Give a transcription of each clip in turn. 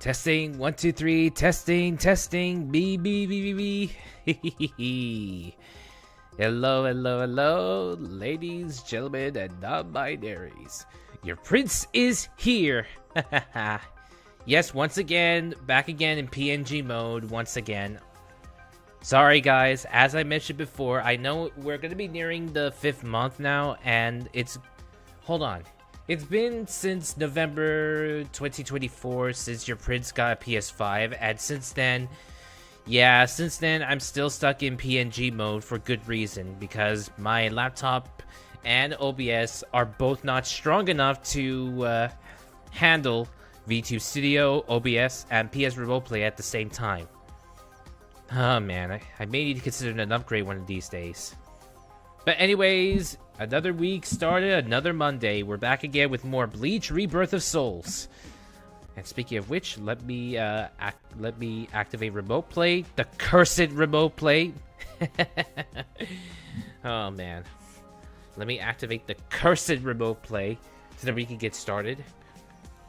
Testing, 1, 2, 3, testing, B. Hello, ladies, gentlemen, and non-binaries. Your prince is here. Yes, once again, back again in PNG mode, once again. Sorry, guys, as I mentioned before, I know we're going to be nearing the 5th month now, and it's... Hold on. It's been since November 2024 since your prince got a PS5, and since then, I'm still stuck in PNG mode for good reason, because my laptop and OBS are both not strong enough to handle V2 Studio, OBS, and PS Remote Play at the same time. Oh man, I may need to consider an upgrade one of these days. But anyways, another week started, another Monday. We're back again with more Bleach Rebirth of Souls. And speaking of which, let me activate remote play, the cursed remote play. Oh man, let me activate the cursed remote play so that we can get started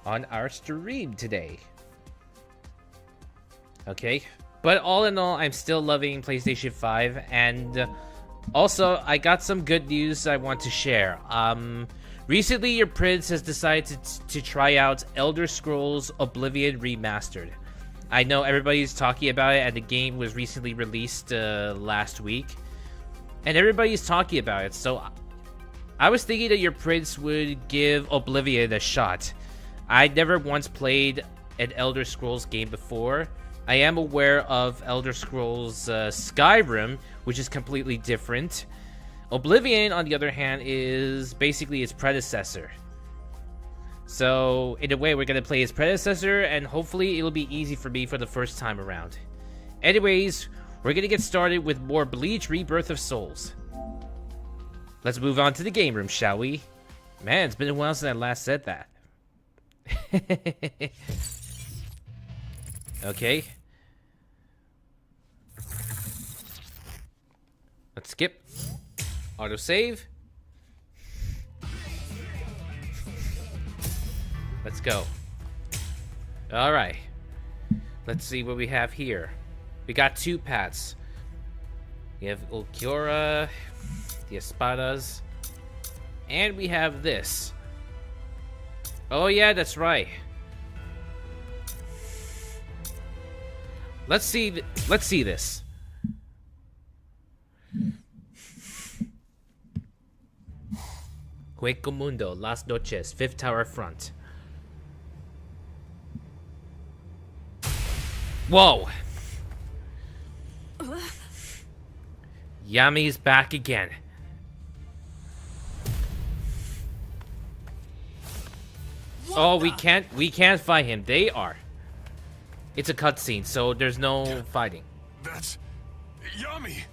on our stream today. Okay, but all in all, I'm still loving PlayStation 5, and also, I got some good news I want to share. Recently, your prince has decided to try out Elder Scrolls Oblivion Remastered. I know everybody's talking about it, and the game was recently released last week. And everybody's talking about it, so I was thinking that your prince would give Oblivion a shot. I never once played an Elder Scrolls game before. I am aware of Elder Scrolls Skyrim, which is completely different. Oblivion, on the other hand, is basically its predecessor. So, in a way, we're going to play its predecessor, and hopefully it'll be easy for me for the first time around. Anyways, we're going to get started with more Bleach Rebirth of Souls. Let's move on to the game room, shall we? Man, it's been a while since I last said that. Okay. Let's skip. Autosave. Let's go. Alright. Let's see what we have here. We got 2 paths. We have Ulquiorra, the Espadas, and we have this. Oh yeah, that's right. Let's see this. Hueco Mundo, Las Noches, 5th Tower Front. Whoa! Yami's back again. Oh, we can't fight him. They are. It's a cutscene, so there's no fighting. That's Yami.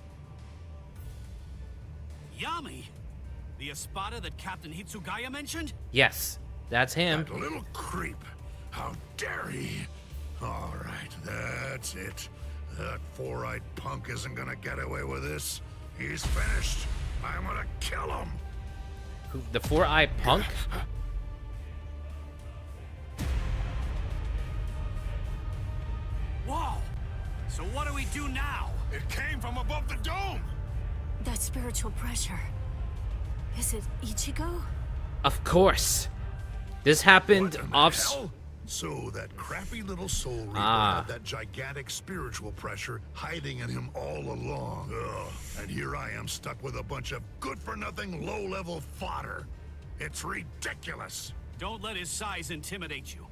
Yami? The Espada that Captain Hitsugaya mentioned? Yes, that's him. That little creep. How dare he? All right, that's it. That four-eyed punk isn't gonna get away with this. He's finished. I'm gonna kill him. Who, the four-eyed punk? Whoa! So what do we do now? It came from above the dome. That spiritual pressure. Is it Ichigo? Of course. This happened off. Hell? So that crappy little soul reaper had that gigantic spiritual pressure hiding in him all along. Ugh. And here I am stuck with a bunch of good-for-nothing, low-level fodder. It's ridiculous. Don't let his size intimidate you.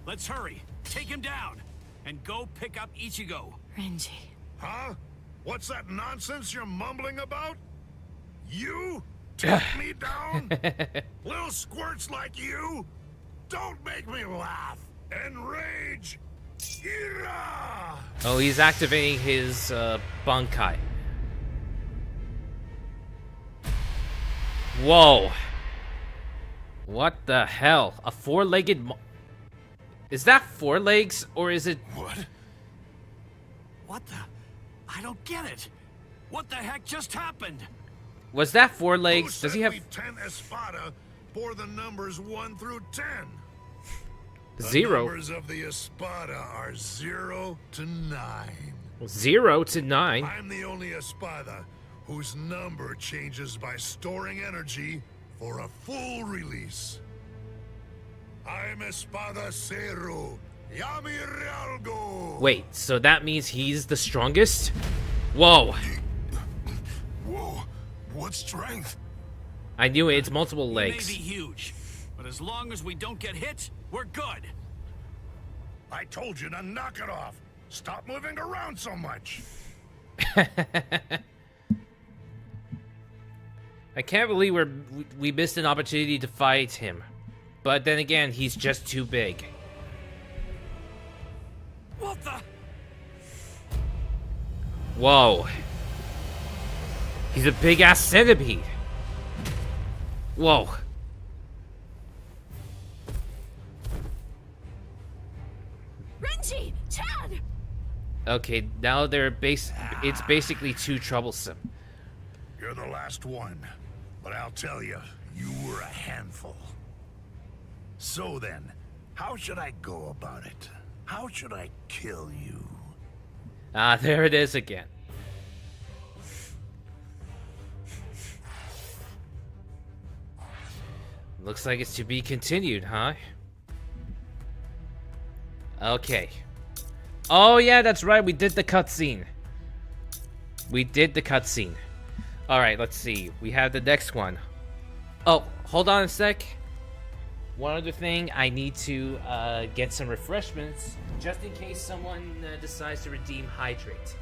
Let's hurry. Take him down. and go pick up Ichigo. Renji. Huh? What's that nonsense you're mumbling about? You? Take me down? Little squirts like you? Don't make me laugh. Enrage! Ira! Oh, he's activating his Bankai. Whoa. What the hell? A four-legged Is that four legs, or is it... What? What the? I don't get it. What the heck just happened? Was that four Who legs? said Does he have... we 10 Espada bore the numbers 1 through 10? The 0. numbers of the Espada are 0 to 9. 0 to 9. I'm the only Espada whose number changes by storing energy for a full release. I'm Espada Zero. Yami Realgo. Wait, so that means he's the strongest? Whoa. Whoa, what strength? I knew it. It's multiple He legs. may be huge, but as long as we don't get hit, we're good. I told you to knock it off. Stop moving around so much. I can't believe we missed an opportunity to fight him. But then again, he's just too big. What the? Whoa. He's a big-ass centipede. Whoa. Renji! Chad! Okay, now it's basically too troublesome. You're the last one, but I'll tell you, you were a handful. So then, how should I go about it? How should I kill you? Ah, there it is again. Looks like it's to be continued, huh? Okay. Oh yeah, that's right, we did the cutscene. We did the cutscene. Alright, let's see. We have the next one. Oh, hold on a sec. One other thing, I need to get some refreshments, just in case someone decides to redeem Hydrate.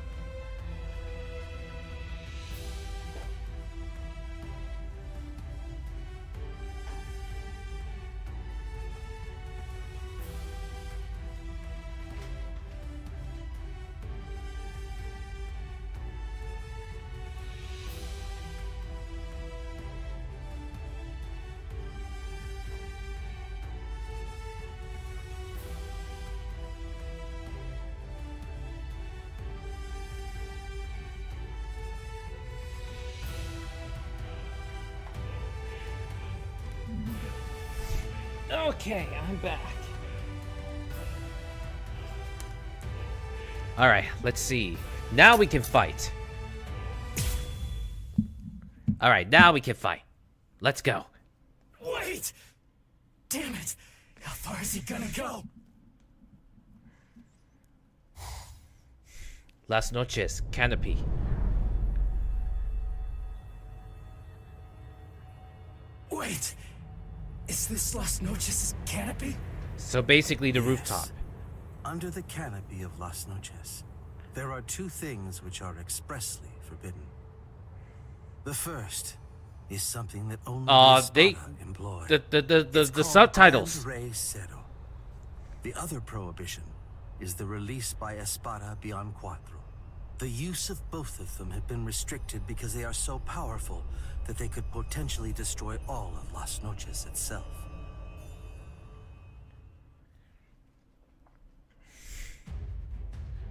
Okay, I'm back. Alright, let's see. Now we can fight. Alright, now we can fight. Let's go. Wait! Damn it! How far is he gonna go? Las noches, canopy. Wait! Is this Las Noches' canopy? So basically the rooftop. Under the canopy of Las Noches, there are two things which are expressly forbidden. The first is something that only they employ. the subtitles. Rey Cero. The other prohibition is the release by Espada beyond Cuatro. The use of both of them have been restricted because they are so powerful that they could potentially destroy all of Las Noches itself.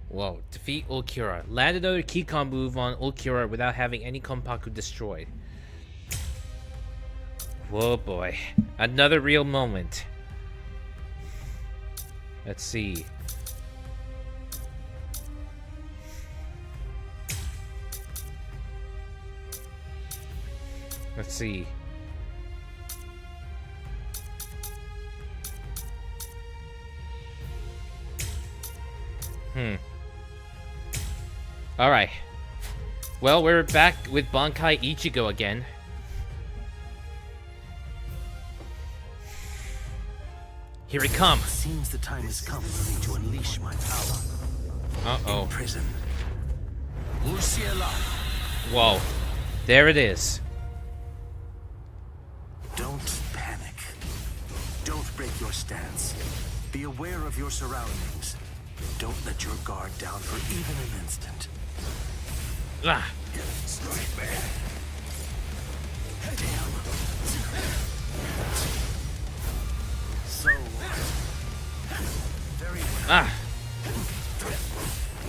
Whoa, defeat Ulquiorra. Land another keycom move on Ulquiorra without having any Konpaku destroyed. Whoa boy. Another real moment. Let's see. Let's see. Alright. Well, we're back with Bankai Ichigo again. Here he comes. Seems the time has come for me to unleash my power. Uh-oh. Prison. Ulquiorra. Whoa. There it is. Don't panic. Don't break your stance. Be aware of your surroundings. Don't let your guard down for even an instant. Ah. Strike back. Damn. So, very well. Ah.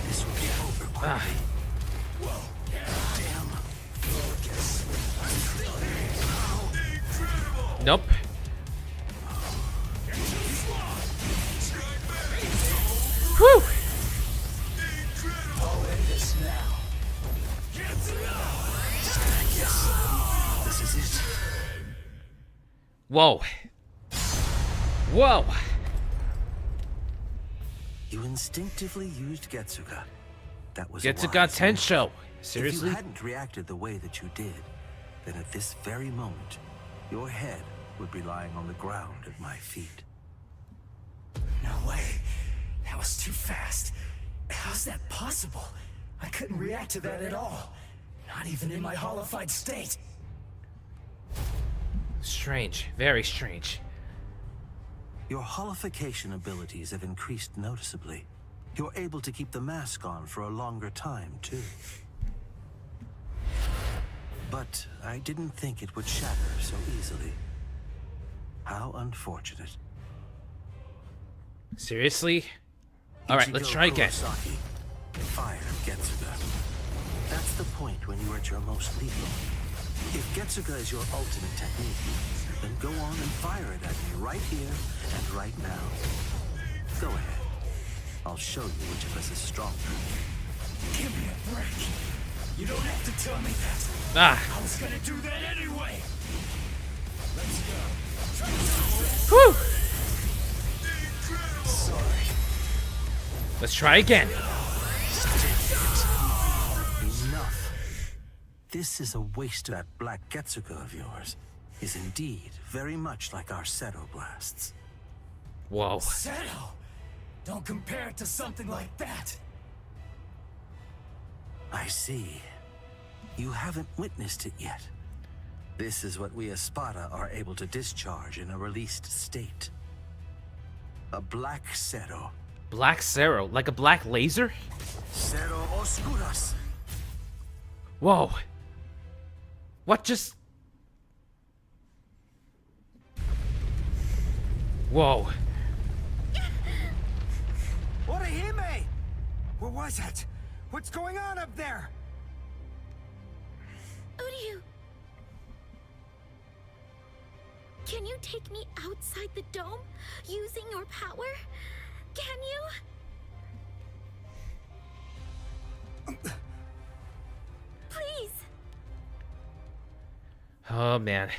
This will be over quickly. Ah. Whoa. Damn. Nope. Whew. This is it. Whoa. Whoa. You instinctively used Getsuga. That was Getsuga a wise move. Tensho. If Seriously? you hadn't reacted the way that you did, then at this very moment, your head would be lying on the ground at my feet. No way. That was too fast. How's that possible? I couldn't react to that at all. Not even in my hollified state. Strange. Very strange. Your holification abilities have increased noticeably. You're able to keep the mask on for a longer time, too. But I didn't think it would shatter so easily. How unfortunate. Seriously? Alright, let's try again. Kurosaki, fire Getsuga. That's the point when you're at your most lethal. If Getsuga is your ultimate technique, then go on and fire it at me right here and right now. Go ahead. I'll show you which of us is stronger. Give me a break. You don't have to tell me that. Ah. I was gonna do that anyway. Let's go. Whew. Sorry. Let's try again. Enough. This is a waste. That black Getsuga of yours is indeed very much like our Seto blasts. Whoa. Seto! Don't compare it to something like that. I see. You haven't witnessed it yet. This is what we Espada are able to discharge in a released state. A black Seto. Black Zero? Like a black laser? Seto Oscuras. Whoa. What just... Whoa. Orihime! What was it? What's going on up there? Uryu! Can you take me outside the dome using your power? Can you? Please! Oh, man.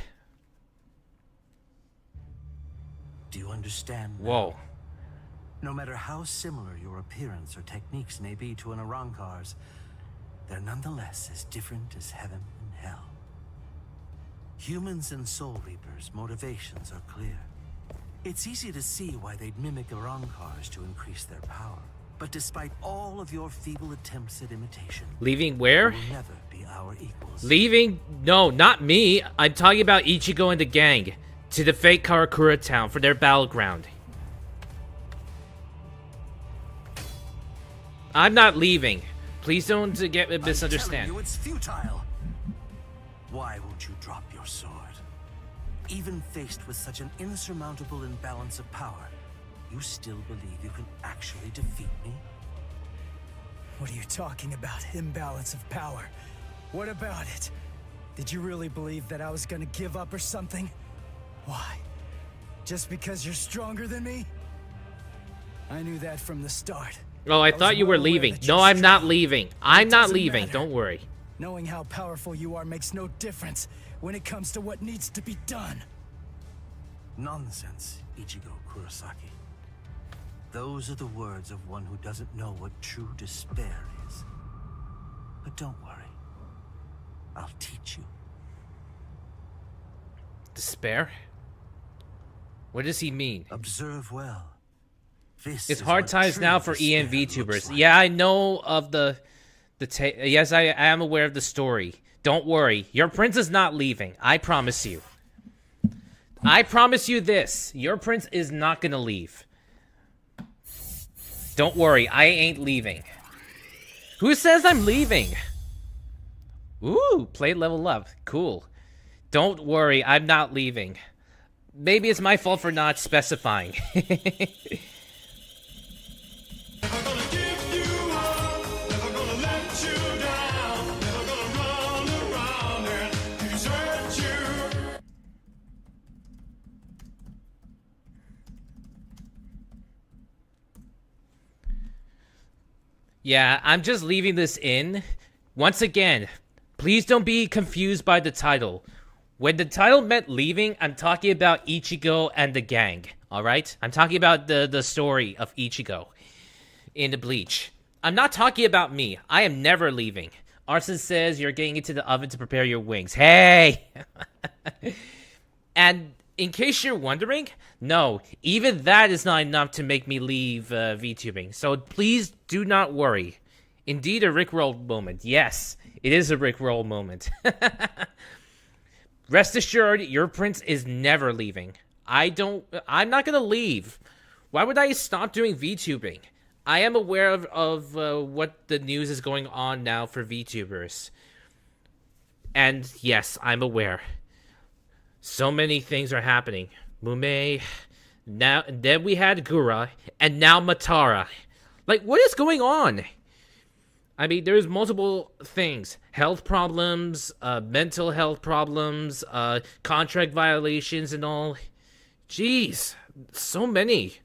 Do you understand now? Whoa. No matter how similar your appearance or techniques may be to an Arrancar's, they're nonetheless as different as heaven and hell. Humans and Soul Reapers' motivations are clear. It's easy to see why they'd mimic Arrancars to increase their power. But despite all of your feeble attempts at imitation, Leaving where? you will never be our equals. Leaving? No, not me. I'm talking about Ichigo and the gang. To the fake Karakura town for their battleground. I'm not leaving. Please don't get misunderstand. I'm telling you, it's futile. Why won't you drop your sword? Even faced with such an insurmountable imbalance of power, you still believe you can actually defeat me? What are you talking about? Imbalance of power. What about it? Did you really believe that I was gonna give up or something? Why? Just because you're stronger than me? I knew that from the start. Oh, I was thought you well were aware leaving. that No, you're I'm not strong. leaving. I'm not doesn't leaving. matter. Don't worry. Knowing how powerful you are makes no difference when it comes to what needs to be done. Nonsense, Ichigo Kurosaki. Those are the words of one who doesn't know what true despair is. But don't worry. I'll teach you. Despair? What does he mean? Observe well. This It's is hard what times true now for despair ENV tubers. looks like. Yeah, I know of yes, I am aware of the story. Don't worry. Your prince is not leaving. I promise you. I promise you this. Your prince is not gonna leave. Don't worry. I ain't leaving. Who says I'm leaving? Ooh, play level up. Cool. Don't worry. I'm not leaving. Maybe it's my fault for not specifying. Yeah, I'm just leaving this in. Once again, please don't be confused by the title. When the title meant leaving, I'm talking about Ichigo and the gang, alright? I'm talking about the story of Ichigo in the Bleach. I'm not talking about me. I am never leaving. Arson says you're getting into the oven to prepare your wings. Hey! And in case you're wondering, no, even that is not enough to make me leave VTubing. So please do not worry. Indeed, a Rickroll moment. Yes, it is a Rickroll moment. Rest assured, your prince is never leaving. I'm not gonna leave. Why would I stop doing VTubing? I am aware of what the news is going on now for VTubers. And yes, I'm aware. So many things are happening. Mume, now, then we had Gura, and now Matara. Like, what is going on? I mean, there's multiple things. Health problems, mental health problems, contract violations and all. Jeez, so many.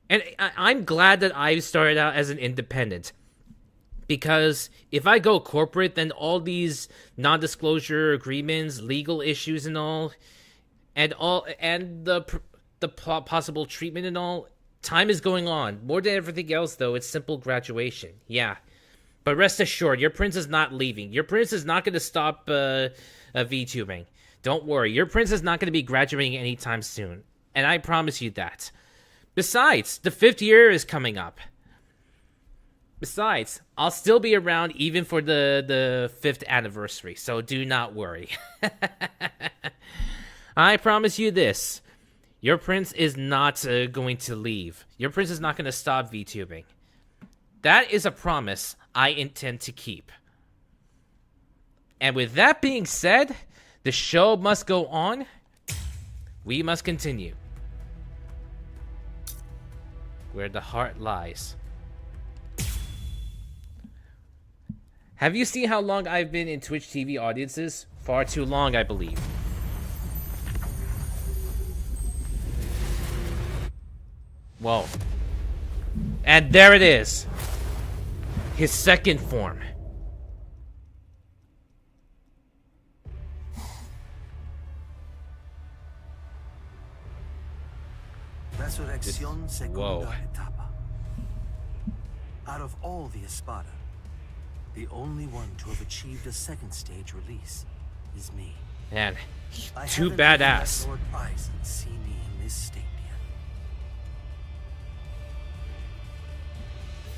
And I'm glad that I started out as an independent. Because if I go corporate, then all these non-disclosure agreements, legal issues and all, and the possible treatment and all, time is going on. More than everything else, though, it's simple graduation. Yeah. But rest assured, your prince is not leaving. Your prince is not going to stop VTubing. Don't worry. Your prince is not going to be graduating anytime soon. And I promise you that. Besides, the 5th year is coming up. Besides, I'll still be around even for the 5th anniversary, so do not worry. I promise you this. Your prince is not going to leave. Your prince is not going to stop VTubing. That is a promise I intend to keep. And with that being said, the show must go on. We must continue. Where the heart lies. Have you seen how long I've been in Twitch TV audiences? Far too long, I believe. Whoa. And there it is. His second form. Resurrección Whoa. Segunda Etapa. Out of all the Espada, the only one to have achieved a second stage release is me. Man, I too haven't let badass. Lord Eisen see me in this state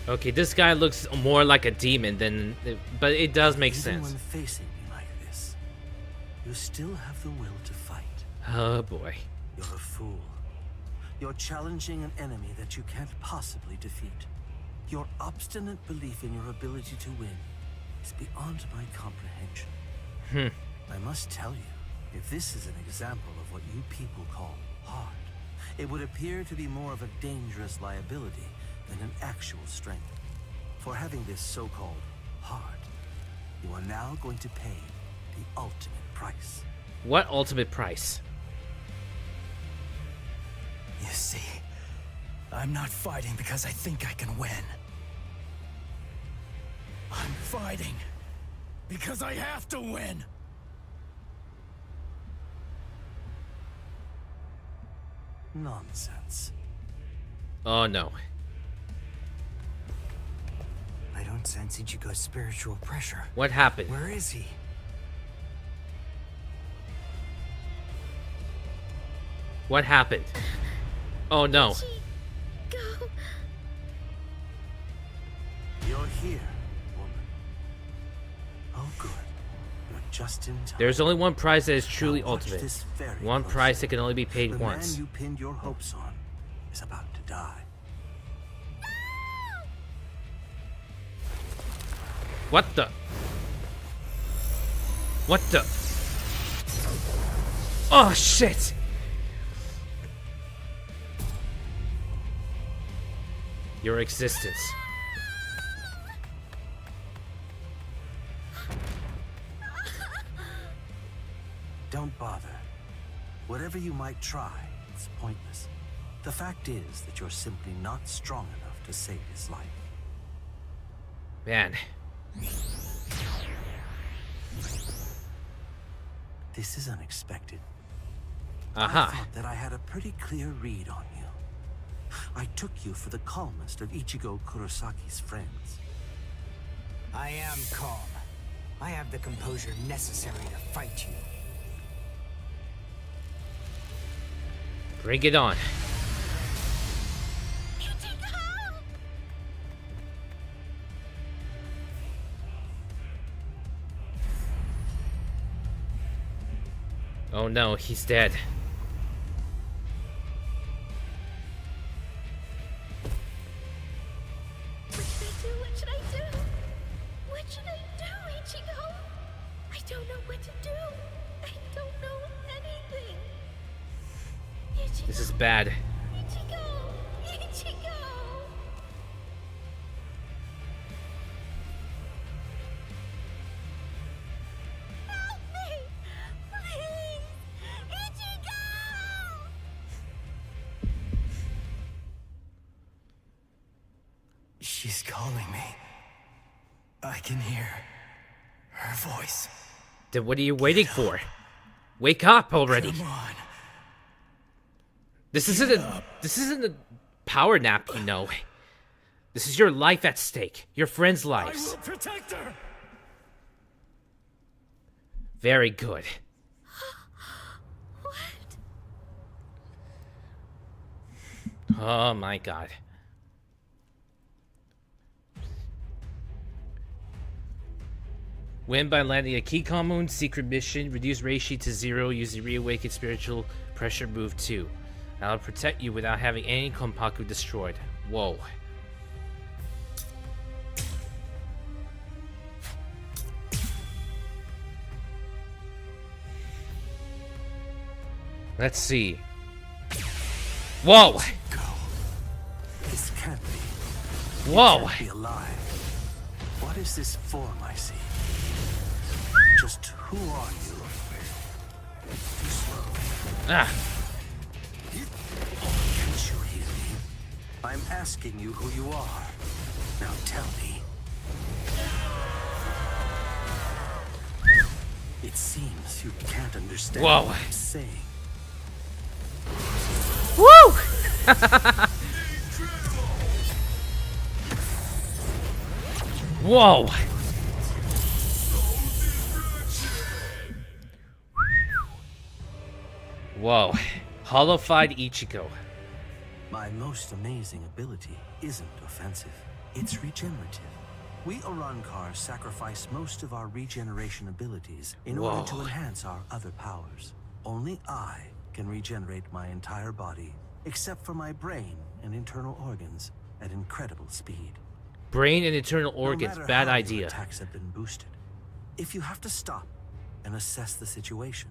yet. Okay, this guy looks more like a demon than... But it does make Even sense. when facing me like this, you still have the will to fight. Oh boy. You're a fool. You're challenging an enemy that you can't possibly defeat. Your obstinate belief in your ability to win is beyond my comprehension. I must tell you, if this is an example of what you people call hard, it would appear to be more of a dangerous liability than an actual strength. For having this so-called hard, you are now going to pay the ultimate price. What ultimate price? You see, I'm not fighting because I think I can win. I'm fighting because I have to win. Nonsense. Oh no. I don't sense Ichigo's spiritual pressure. What happened? Where is he? What happened? Oh no. Ichigo. You're here, woman. Oh, good. You're just in time. There's only one prize that is truly Now watch ultimate. this very One closely. prize that can only be paid The once. man you pinned your hopes on is about to die. What the? What the? Oh shit! Your existence. Don't bother. Whatever you might try, it's pointless. The fact is that you're simply not strong enough to save his life. Man. This is unexpected. I Aha. thought that I had a pretty clear read on you. I took you for the calmest of Ichigo Kurosaki's friends. I am calm. I have the composure necessary to fight you. Bring it on. Oh no, he's dead. What should I do? What should I do, Ichigo? I don't know what to do. I don't know anything. Ichigo. This is bad. Ichigo! Ichigo! Help me! Please! Ichigo! She's calling me. I can hear her voice. Then what are you waiting for? Wake up already. Come on. This isn't a power nap, you know. This is your life at stake. Your friends' I lives. will protect her. Very good. What? Oh my god. Win by landing a key common, secret mission, reduce Reishi to 0, use the reawakened spiritual pressure move 2. I'll protect you without having any Konpaku destroyed. Whoa. Let's see. Whoa! Go. This can't be. Whoa! Can't be alive. What is this form I see? Just who are you? Too slow. Ah! Can't you hear me? I'm asking you who you are. Now tell me. It seems you can't understand Whoa. what I'm saying. Woo! Whoa! Whoa. Hollowified Ichigo. My most amazing ability isn't offensive. It's regenerative. We Urankar sacrifice most of our regeneration abilities in order to Whoa. enhance our other powers. Only I can regenerate my entire body, except for my brain and internal organs, at incredible speed. Brain and internal No organs. matter Bad how your idea. attacks have been boosted. If you have to stop and assess the situation,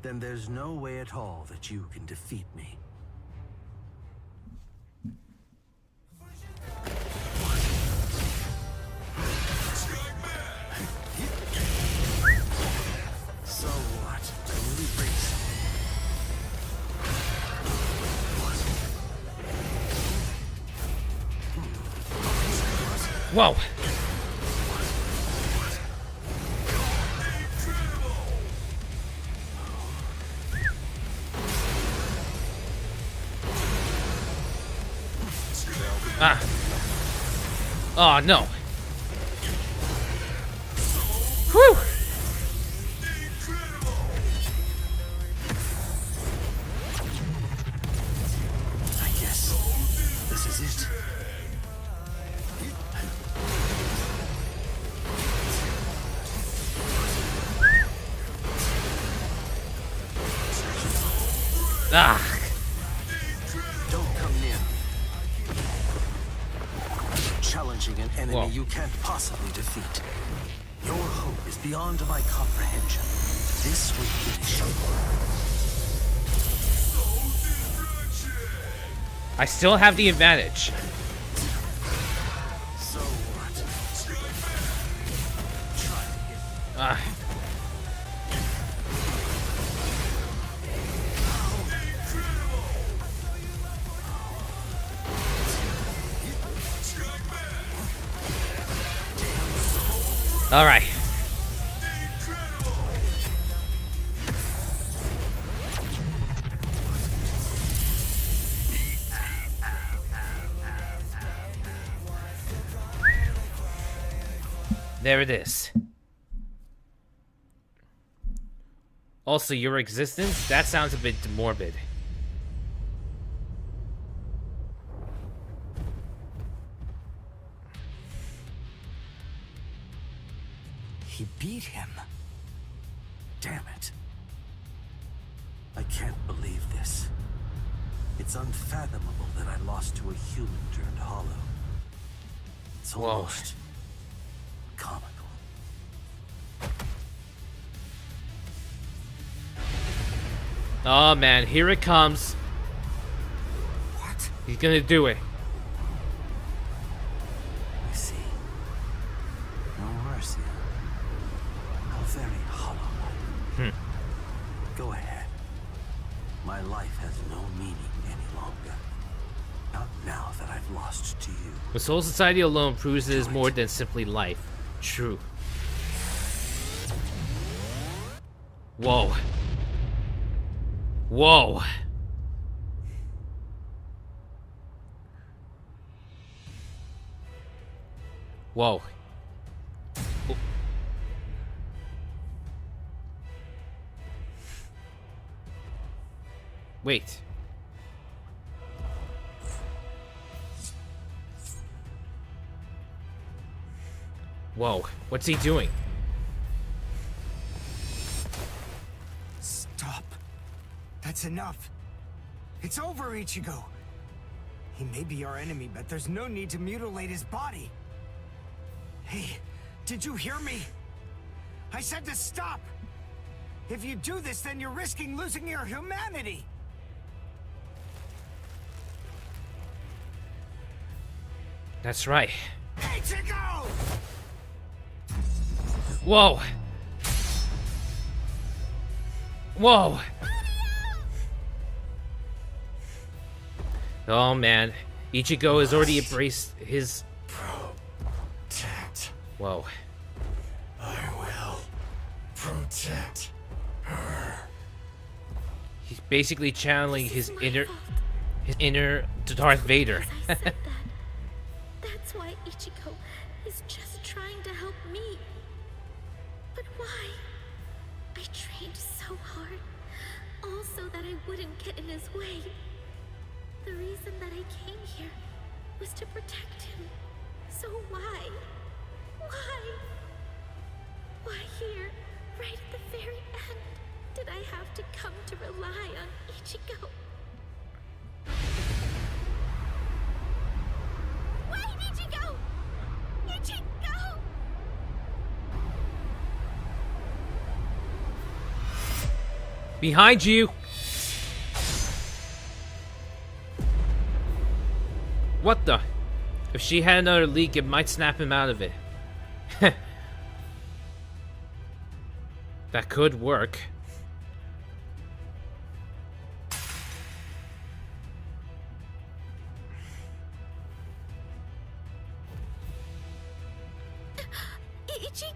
then there's no way at all that you can defeat me. So what? A new race. Whoa! Ah! Oh no! Whew! Ah. Don't come near me. Challenging an enemy Whoa. you can't possibly defeat. Your hope is beyond my comprehension. This will finish you. I still have the advantage. So what? Try to hit me. Ah. All right. There it is. Also, your existence? That sounds a bit morbid. He beat him. Damn it. I can't believe this. It's unfathomable that I lost to a human turned hollow. It's Whoa. almost comical. Oh man, here it comes. What? He's gonna do it. I see. No mercy. How very hollow. Go ahead. My life has no meaning any longer. Not now that I've lost to you. The Soul Society alone proves it is more than simply life. True. Whoa. Whoa. Whoa. Wait. Whoa, what's he doing? Stop. That's enough. It's over, Ichigo. He may be our enemy, but there's no need to mutilate his body. Hey, did you hear me? I said to stop. If you do this, then you're risking losing your humanity. That's right. Ichigo! Whoa. Whoa. Oh man, Ichigo has already embraced his... Protect. Whoa. I will protect her. He's basically channeling his inner Darth Vader. I said that. That's why Ichigo is just trying to help me. But why? I trained so hard, all so that I wouldn't get in his way. The reason that I came here was to protect him. So why? Why? Why here, right at the very end, did I have to come to rely on Ichigo? Wait, Ichigo! Ichigo! Behind you! What the? If she had another leak, it might snap him out of it. That could work. Ichigo?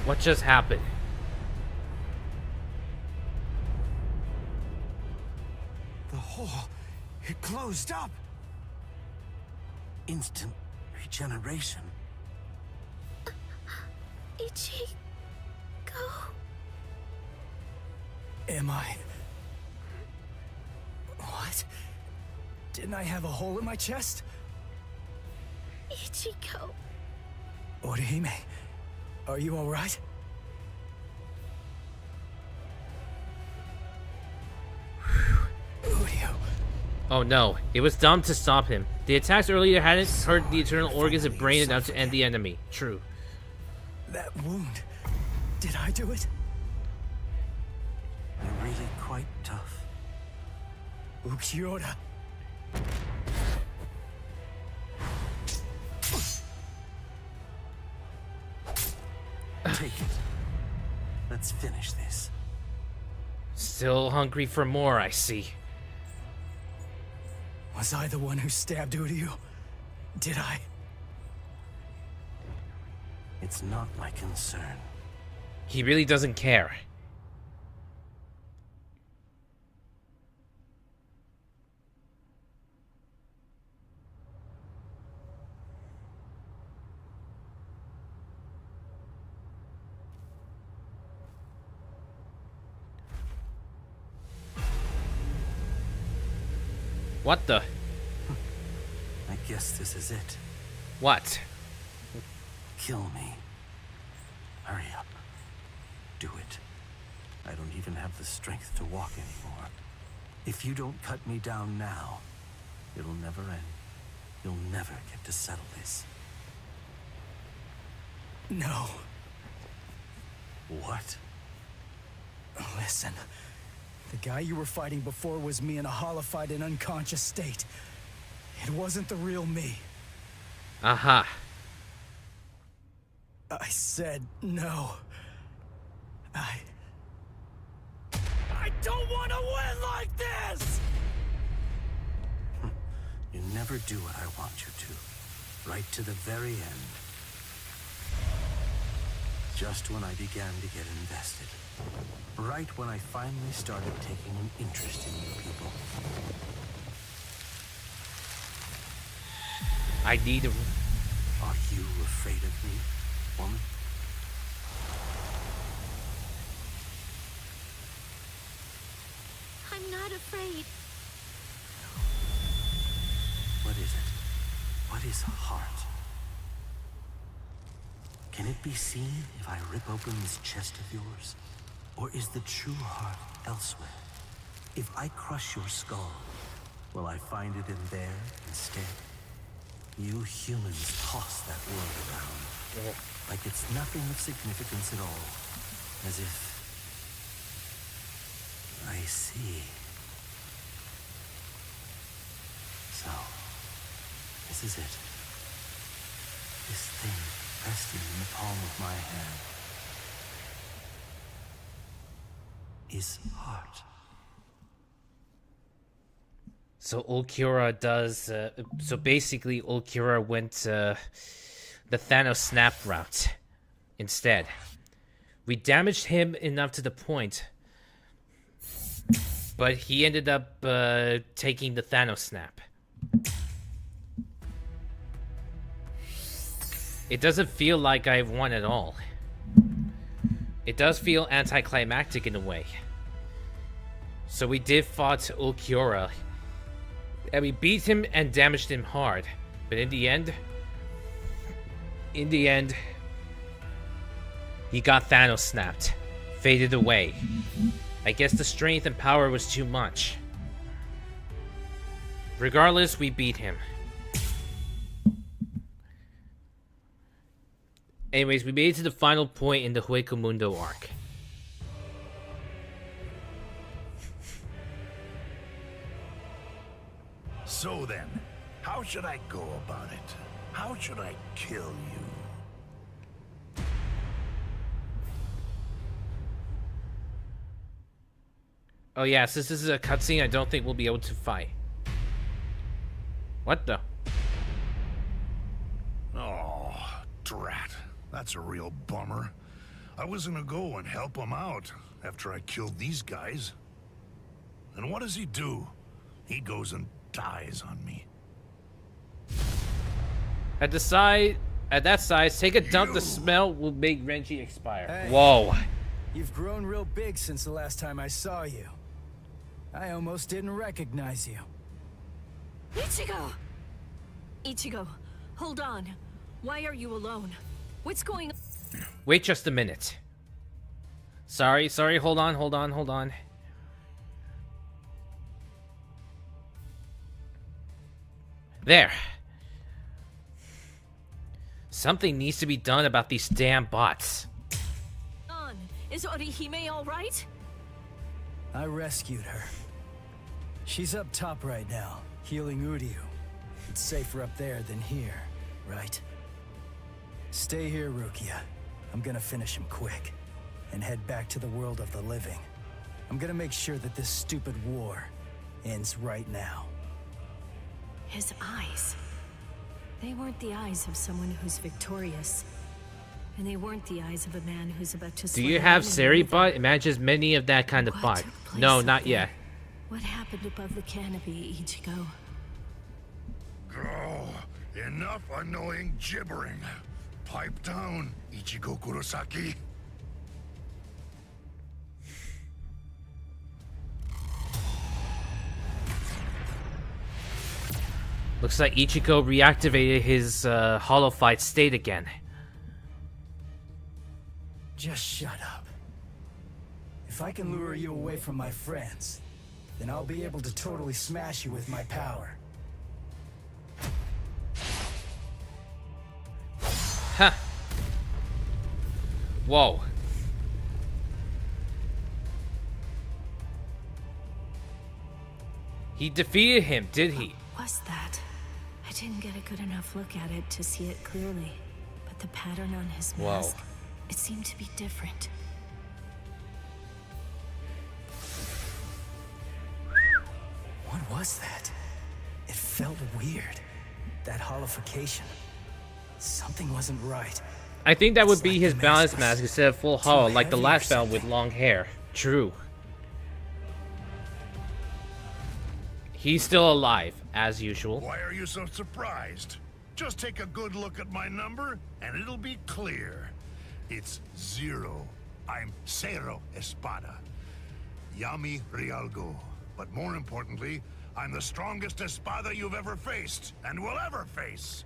What just happened? The hole, it closed up. Instant regeneration. Ichigo? Am I? What? Didn't I have a hole in my chest? Ichigo? Orihime, are you alright? Udio. Oh no, it was dumb to stop him. The attacks earlier hadn't hurt the eternal organs of brain enough to end the enemy. True. That wound. Did I do it? You're really quite tough. Ulquiorra. Take it. Let's finish this. Still hungry for more, I see. Was I the one who stabbed Udio? Did I? It's not my concern. He really doesn't care. What the? I guess this is it. What? Kill me. Hurry up. Do it. I don't even have the strength to walk anymore. If you don't cut me down now, it'll never end. You'll never get to settle this. No. What? Listen. The guy you were fighting before was me in a hollified and unconscious state. It wasn't the real me. Aha. I said no. I don't want to win like this! You never do what I want you to. Right to the very end. Just when I began to get invested. Right when I finally started taking an interest in you people. I need to... Are you afraid of me, woman? I'm not afraid. What is it? What is a heart? Can it be seen if I rip open this chest of yours? Or is the true heart elsewhere? If I crush your skull, will I find it in there instead? You humans toss that world around, like it's nothing of significance at all. As if... I see. So, this is it. This thing resting in the palm of my hand is heart. So Ulquiorra does... so basically Ulquiorra went the Thanos snap route instead. We damaged him enough to the point, but he ended up taking the Thanos snap. It doesn't feel like I've won at all. It does feel anticlimactic in a way. So we did fight Ulquiorra, and we beat him and damaged him hard. But in the end, he got Thanos snapped, faded away. I guess the strength and power was too much. Regardless, we beat him. Anyways, we made it to the final point in the Hueco arc. So then, how should I go about it? How should I kill you? Oh yeah, since this is a cutscene, I don't think we'll be able to fight. What the? Oh, drat. That's a real bummer. I was gonna go and help him out after I killed these guys. And what does he do? He goes and dies on me. At that size, take a dump. The smell will make Renji expire. Hey. Whoa. You've grown real big since the last time I saw you. I almost didn't recognize you. Ichigo! Ichigo, hold on. Why are you alone? What's going on? Wait just a minute. Sorry, hold on. There. Something needs to be done about these damn bots. Is Orihime all right? I rescued her. She's up top right now, healing Uryu. It's safer up there than here, right? Stay here, Rukia. I'm gonna finish him quick, and head back to the world of the living. I'm gonna make sure that this stupid war ends right now. His eyes. They weren't the eyes of someone who's victorious. And they weren't the eyes of a man who's about to... Do you have Seri bot? It matches many of that kind of bot. No, not yet. What happened above the canopy, Ichigo? Oh, enough annoying gibbering. Pipe down, Ichigo Kurosaki. Looks like Ichigo reactivated his hollow fight state again. Just shut up. If I can lure you away from my friends, then I'll be able to totally smash you with my power. Huh. Whoa. He defeated him, did he? What was that? I didn't get a good enough look at it to see it clearly, but the pattern on his mask, it seemed to be different. What was that? It felt weird. That hollowification. Something wasn't right. I think that would be his balance mask instead of full hollow, like the last belt with long hair. True. He's still alive, as usual. Why are you so surprised? Just take a good look at my number, and it'll be clear. It's 0. I'm Cero Espada. Yami Realgo. But more importantly, I'm the strongest Espada you've ever faced, and will ever face.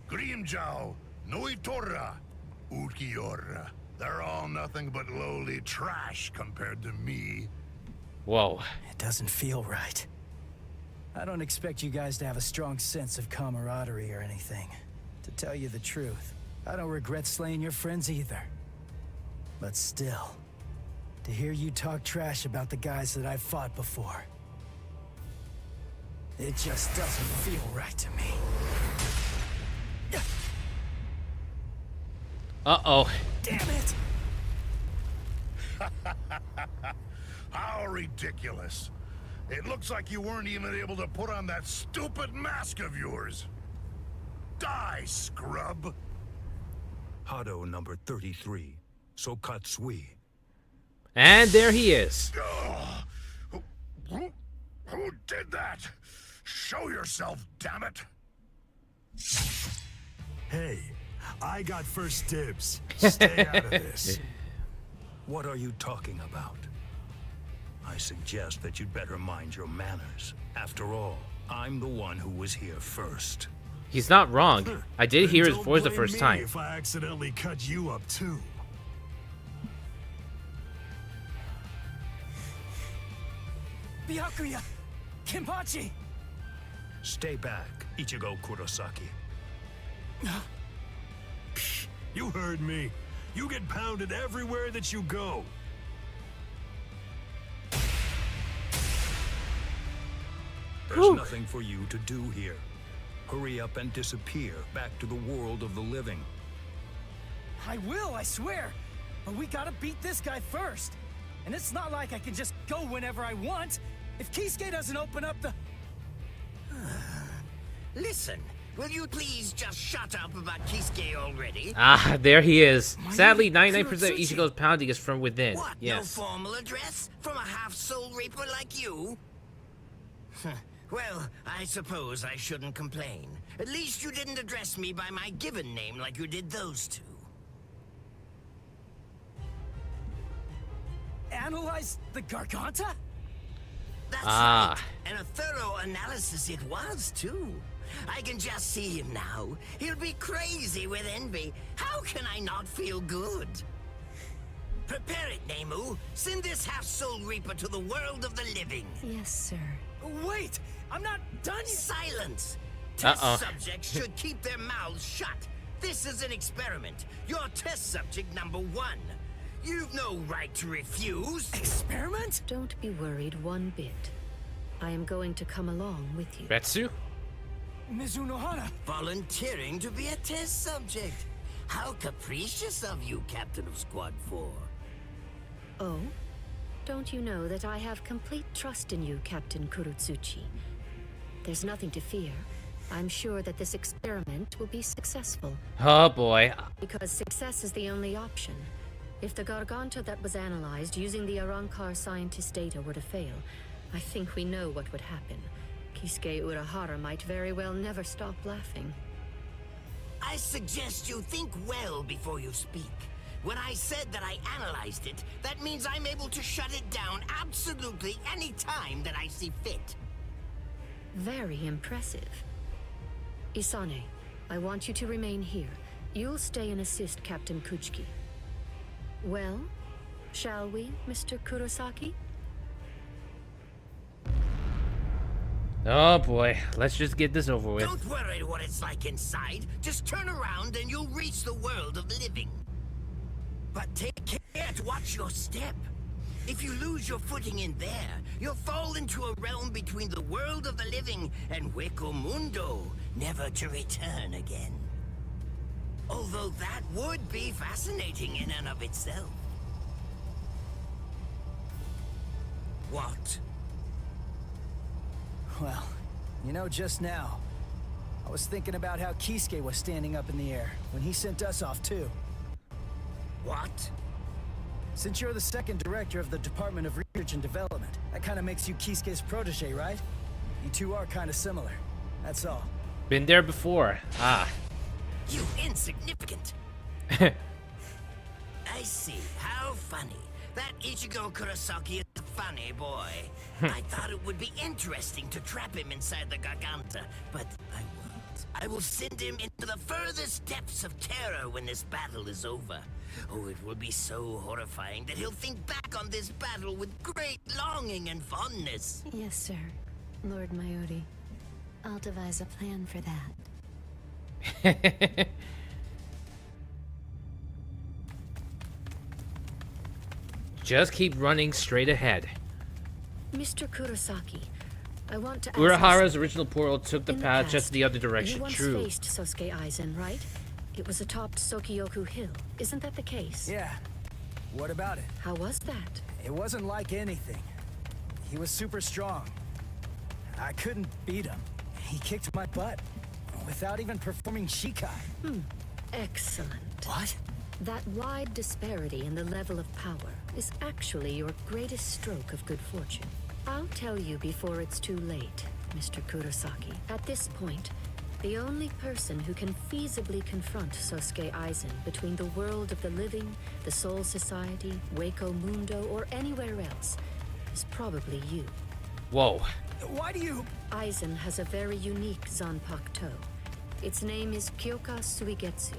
Grimjao, Ulquiorra, Ulquiorra. They're all nothing but lowly trash compared to me. Whoa. It doesn't feel right. I don't expect you guys to have a strong sense of camaraderie or anything. To tell you the truth, I don't regret slaying your friends either. But still, to hear you talk trash about the guys that I've fought before, it just doesn't feel right to me. Uh-oh. Damn it! How ridiculous. It looks like you weren't even able to put on that stupid mask of yours. Die, scrub. Hado number 33, Sokatsui. And there he is. Who did that? Show yourself, damn it. Hey, I got first dibs. Stay out of this. What are you talking about? I suggest that you'd better mind your manners. After all, I'm the one who was here first. He's not wrong. I did hear his voice the first time. If I accidentally cut you up too. Byakuya! Kenpachi! Stay back, Ichigo Kurosaki. You heard me. You get pounded everywhere that you go. There's nothing for you to do here. Hurry up and disappear back to the world of the living. I will, I swear! But we gotta beat this guy first! And it's not like I can just go whenever I want! If Kisuke doesn't open up the... Listen, will you please just shut up about Kisuke already? Ah, there he is. Sadly, 99% of Ichigo's pounding is from within. What, Yes. no formal address? From a half-soul reaper like you? Well, I suppose I shouldn't complain. At least you didn't address me by my given name like you did those two. Analyze the Garganta? That's Ah. right. And a thorough analysis it was, too. I can just see him now. He'll be crazy with envy. How can I not feel good? Prepare it, Nemu. Send this half-soul reaper to the world of the living. Yes, sir. Wait! I'm not done yet! Silence! Test Uh-oh. subjects should keep their mouths shut. This is an experiment. You're test subject number 1. You've no right to refuse. Experiment? Don't be worried one bit. I am going to come along with you. Retsu? Mizunohana! Volunteering to be a test subject. How capricious of you, Captain of Squad 4. Oh? Don't you know that I have complete trust in you, Captain Kurotsuchi? There's nothing to fear. I'm sure that this experiment will be successful. Oh boy. Because success is the only option. If the Garganta that was analyzed using the Arrancar scientist data were to fail, I think we know what would happen. Kisuke Urahara might very well never stop laughing. I suggest you think well before you speak. When I said that I analyzed it, that means I'm able to shut it down absolutely any time that I see fit. Very impressive. Isane, I want you to remain here. You'll stay and assist Captain Kuchiki. Well, shall we, Mr. Kurosaki? Oh boy. Let's just get this over with. Don't worry what it's like inside. Just turn around and you'll reach the world of the living. But take care to watch your step. If you lose your footing in there, you'll fall into a realm between the world of the living and Hueco Mundo, never to return again. Although that would be fascinating in and of itself. What? Well, you know, just now, I was thinking about how Kisuke was standing up in the air when he sent us off too. What? Since you're the second director of the Department of Research and Development, that kind of makes you Kisuke's protege, right? You two are kind of similar. That's all. Been there before. Ah. You insignificant. I see. How funny. That Ichigo Kurosaki is a funny boy. I thought it would be interesting to trap him inside the Garganta, but I won't. I will send him into the furthest depths of terror when this battle is over. Oh, it will be so horrifying that he'll think back on this battle with great longing and fondness. Yes, sir. Lord Mayuri. I'll devise a plan for that. Just keep running straight ahead. Mr. Kurosaki, I want to ask Urahara's original portal took the in path past, just the other direction. You once True. faced Sosuke Aizen, right? It was atop Sokyoku Hill. Isn't that the case? Yeah. What about it? How was that? It wasn't like anything. He was super strong. I couldn't beat him. He kicked my butt without even performing Shikai. Excellent. What? That wide disparity in the level of power is actually your greatest stroke of good fortune. I'll tell you before it's too late, Mr. Kurosaki. At this point, the only person who can feasibly confront Sosuke Aizen between the world of the living, the Soul Society, Hueco Mundo, or anywhere else is probably you. Whoa. Why do you... Aizen has a very unique Zanpakuto. Its name is Kyoka Suigetsu.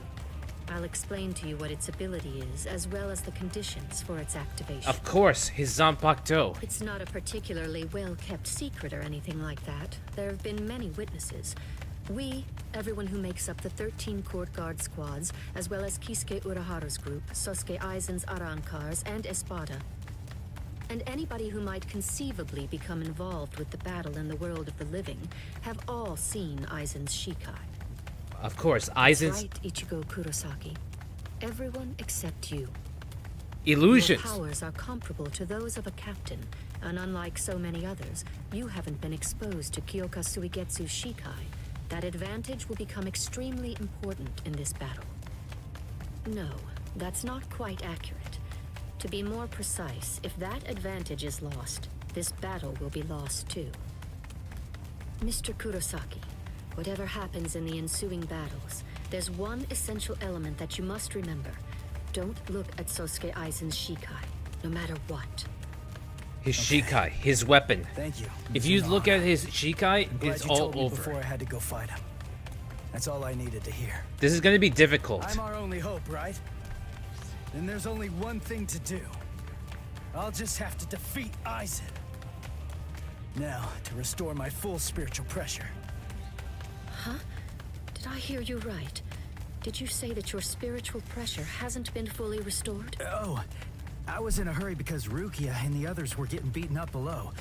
I'll explain to you what its ability is, as well as the conditions for its activation. Of course, his Zanpakuto. It's not a particularly well-kept secret or anything like that. There have been many witnesses. We, everyone who makes up the 13 court guard squads, as well as Kisuke Urahara's group, Sosuke Aizen's Arrancars, and Espada. And anybody who might conceivably become involved with the battle in the world of the living, have all seen Aizen's Shikai. Of course, Aizen's Right, Ichigo Kurosaki. Everyone except you. illusions. Your powers are comparable to those of a captain, and unlike so many others, you haven't been exposed to Kyoka Suigetsu's Shikai. That advantage will become extremely important in this battle. No, that's not quite accurate. To be more precise, if that advantage is lost, this battle will be lost too. Mr. Kurosaki, whatever happens in the ensuing battles, there's one essential element that you must remember. Don't look at Sosuke Aizen's Shikai, no matter what. His Shikai, his weapon. Thank you. If you look at his Shikai, I'm glad it's you all told me over. before I had to go fight him. That's all I needed to hear. This is gonna be difficult. I'm our only hope, right? Then there's only one thing to do. I'll just have to defeat Aizen. Now, to restore my full spiritual pressure. Huh? Did I hear you right? Did you say that your spiritual pressure hasn't been fully restored? Oh, I was in a hurry because Rukia and the others were getting beaten up below.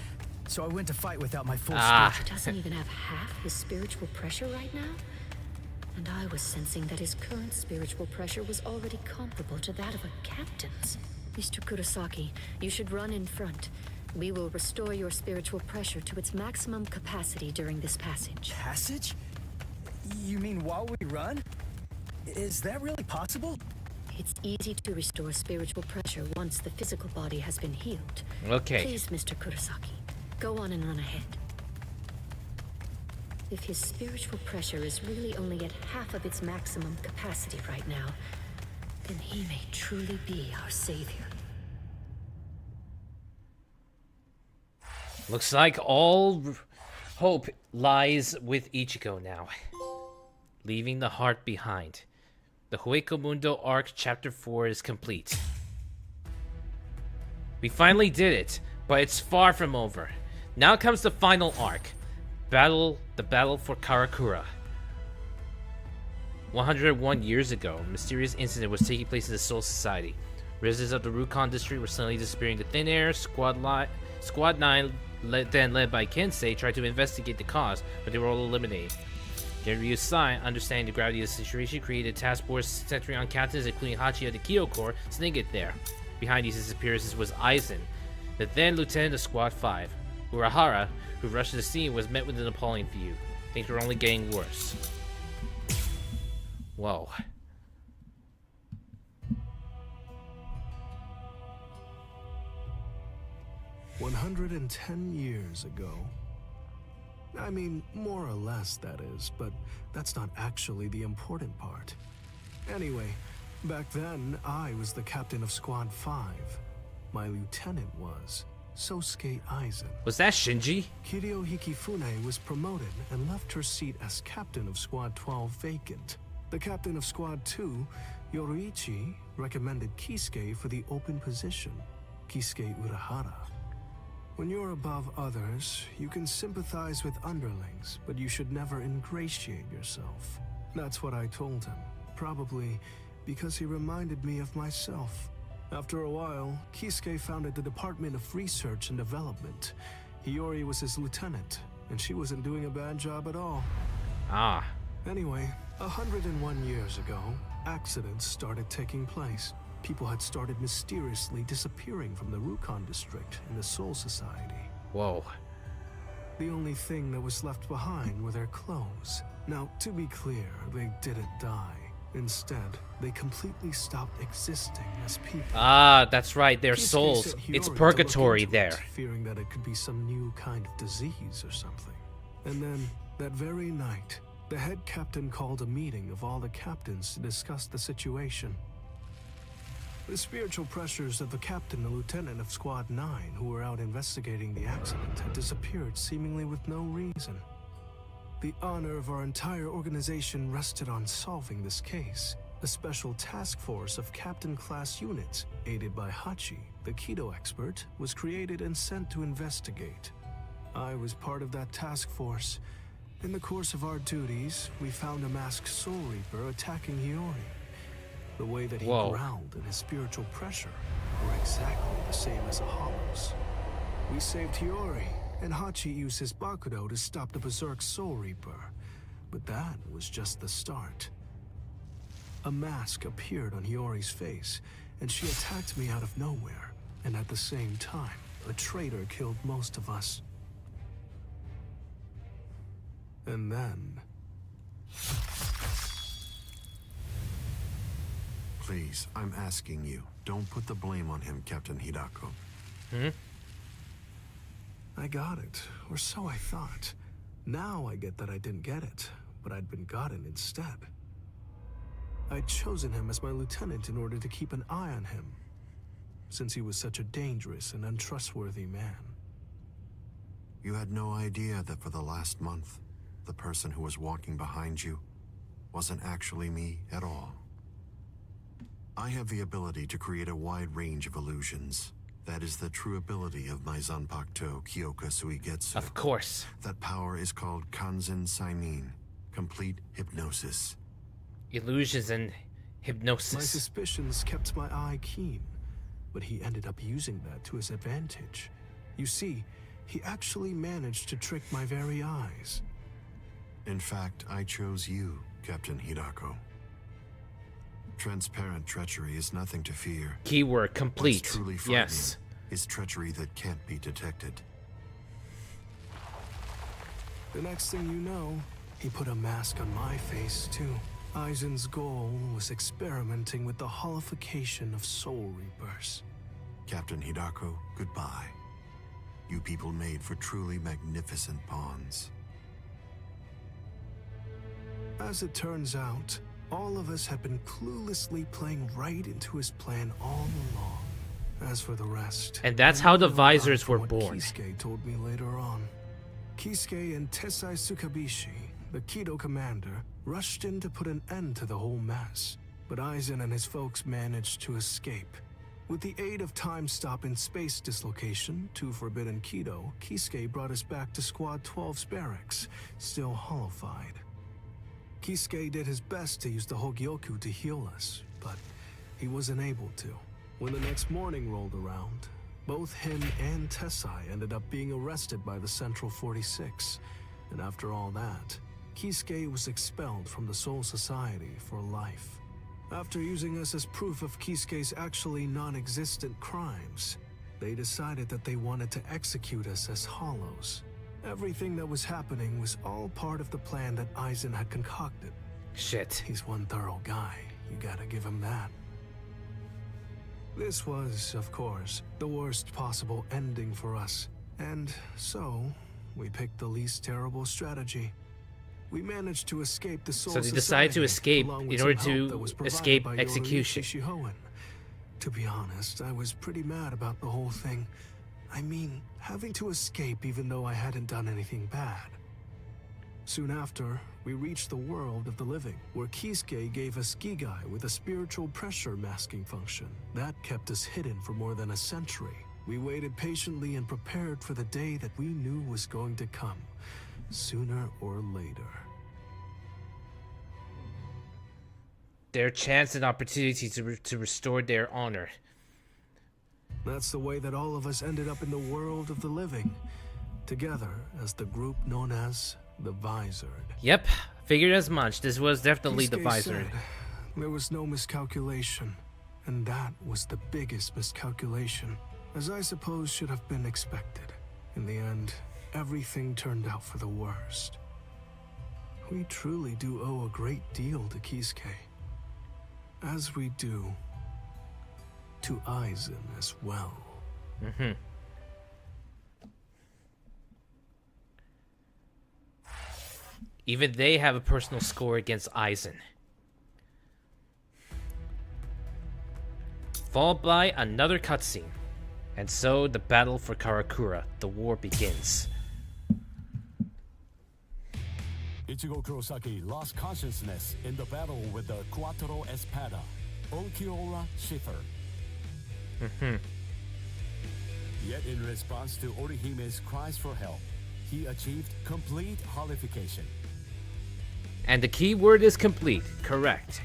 So I went to fight without my full spiritual... He doesn't even have half his spiritual pressure right now? And I was sensing that his current spiritual pressure was already comparable to that of a captain's. Mr. Kurosaki, you should run in front. We will restore your spiritual pressure to its maximum capacity during this passage. Passage? You mean while we run? Is that really possible? It's easy to restore spiritual pressure once the physical body has been healed. Okay. Please, Mr. Kurosaki, go on and run ahead. If his spiritual pressure is really only at half of its maximum capacity right now, then he may truly be our savior. Looks like all hope lies with Ichigo now. Leaving the heart behind. The Hueco Mundo arc chapter 4 is complete. We finally did it, but it's far from over. Now comes the final arc. The battle for Karakura. 101 years ago, a mysterious incident was taking place in the Soul Society. Residents of the Rukon district were suddenly disappearing into thin air. Squad 9, then led by Kensei, tried to investigate the cause, but they were all eliminated. Genryu Sai, understanding the gravity of the situation, created a task force centering on captains, including Hachi of the Kyo Corps, so they get there. Behind these disappearances was Aizen, the then lieutenant of Squad 5. Urahara, who rushed to the scene, was met with an appalling view. Things were only getting worse. Whoa. "110 years ago. I mean, more or less, that is, but that's not actually the important part. Anyway, back then, I was the captain of Squad 5. My lieutenant was Sosuke Aizen. Was that Shinji? Kiryu Hikifune was promoted and left her seat as captain of Squad 12 vacant. The captain of Squad 2, Yoruichi, recommended Kisuke for the open position, Kisuke Urahara. When you're above others, you can sympathize with underlings, but you should never ingratiate yourself. That's what I told him, probably because he reminded me of myself. After a while, Kisuke founded the Department of Research and Development. Hiyori was his lieutenant, and she wasn't doing a bad job at all. Ah. Anyway, 101 years ago, accidents started taking place. People had started mysteriously disappearing from the Rukon district in the Soul Society. Whoa. The only thing that was left behind were their clothes. Now, to be clear, they didn't die. Instead, they completely stopped existing as people. Ah, that's right, their Kisuke souls. sent It's Hiyori to purgatory look into there. it, fearing that it could be some new kind of disease or something. And then, that very night, the head captain called a meeting of all the captains to discuss the situation. The spiritual pressures of the captain and lieutenant of Squad 9 who were out investigating the accident had disappeared seemingly with no reason. The honor of our entire organization rested on solving this case. A special task force of captain-class units, aided by Hachi, the Kido expert, was created and sent to investigate. I was part of that task force. In the course of our duties, we found a masked Soul Reaper attacking Hiyori. The way that he growled and his spiritual pressure were exactly the same as a Hollow's. We saved Hiyori, and Hachi used his Bakudo to stop the Berserk Soul Reaper. But that was just the start. A mask appeared on Hiyori's face, and she attacked me out of nowhere. And at the same time, a traitor killed most of us. And then... Please, I'm asking you, don't put the blame on him, Captain Hidako. I got it, or so I thought. Now I get that I didn't get it, but I'd been gotten instead. I'd chosen him as my lieutenant in order to keep an eye on him, since he was such a dangerous and untrustworthy man. You had no idea that for the last month, the person who was walking behind you wasn't actually me at all. I have the ability to create a wide range of illusions. That is the true ability of my Zanpakuto Kyoka Suigetsu. Of course. That power is called Kanzen Sainin, complete hypnosis. Illusions and hypnosis. My suspicions kept my eye keen, but he ended up using that to his advantage. You see, he actually managed to trick my very eyes. In fact, I chose you, Captain Hidako. Transparent treachery is nothing to fear. Keyword complete. What's truly frightening Yes. is treachery that can't be detected. The next thing you know, he put a mask on my face, too. Aizen's goal was experimenting with the holification of soul reapers. Captain Hidako, goodbye. You people made for truly magnificent pawns. As it turns out, all of us had been cluelessly playing right into his plan all along. As for the rest... And that's how the visors were what born. Kisuke told me later on. Kisuke and Tessai Tsukabishi, the Kido commander, rushed in to put an end to the whole mess. But Aizen and his folks managed to escape. With the aid of time stop and space dislocation to Forbidden Kido, Kisuke brought us back to Squad 12's barracks, still holified. Kisuke did his best to use the Hogyoku to heal us, but he wasn't able to. When the next morning rolled around, both him and Tessai ended up being arrested by the Central 46. And after all that, Kisuke was expelled from the Soul Society for life. After using us as proof of Kisuke's actually non-existent crimes, they decided that they wanted to execute us as hollows. Everything that was happening was all part of the plan that Aizen had concocted. Shit. He's one thorough guy, you gotta give him that. This was, of course, the worst possible ending for us, and so we picked the least terrible strategy. We managed to escape the Soul So they decided to Society, escape along with in some order help to that was provided escape by execution. Yoriichi Shihoen. To be honest, I was pretty mad about the whole thing. I mean, having to escape even though I hadn't done anything bad. Soon after, we reached the world of the living, where Kisuke gave us Gigai with a spiritual pressure masking function. That kept us hidden for more than a century. We waited patiently and prepared for the day that we knew was going to come, sooner or later. Their chance and opportunity to restore their honor. That's the way that all of us ended up in the world of the living, together as the group known as the Visored. Yep, figured as much. This was definitely the Kisuke Visored. said there was no miscalculation, and that was the biggest miscalculation, as I suppose should have been expected. In the end, everything turned out for the worst. We truly do owe a great deal to Kisuke, as we do to Aizen as well. Mm-hmm. Even they have a personal score against Aizen. Followed by another cutscene. And so the battle for Karakura, the war begins. Ichigo Kurosaki lost consciousness in the battle with the Quattro Espada, Ulquiorra Schiffer. Yet in response to Orihime's cries for help, he achieved complete holification. And the key word is complete, correct.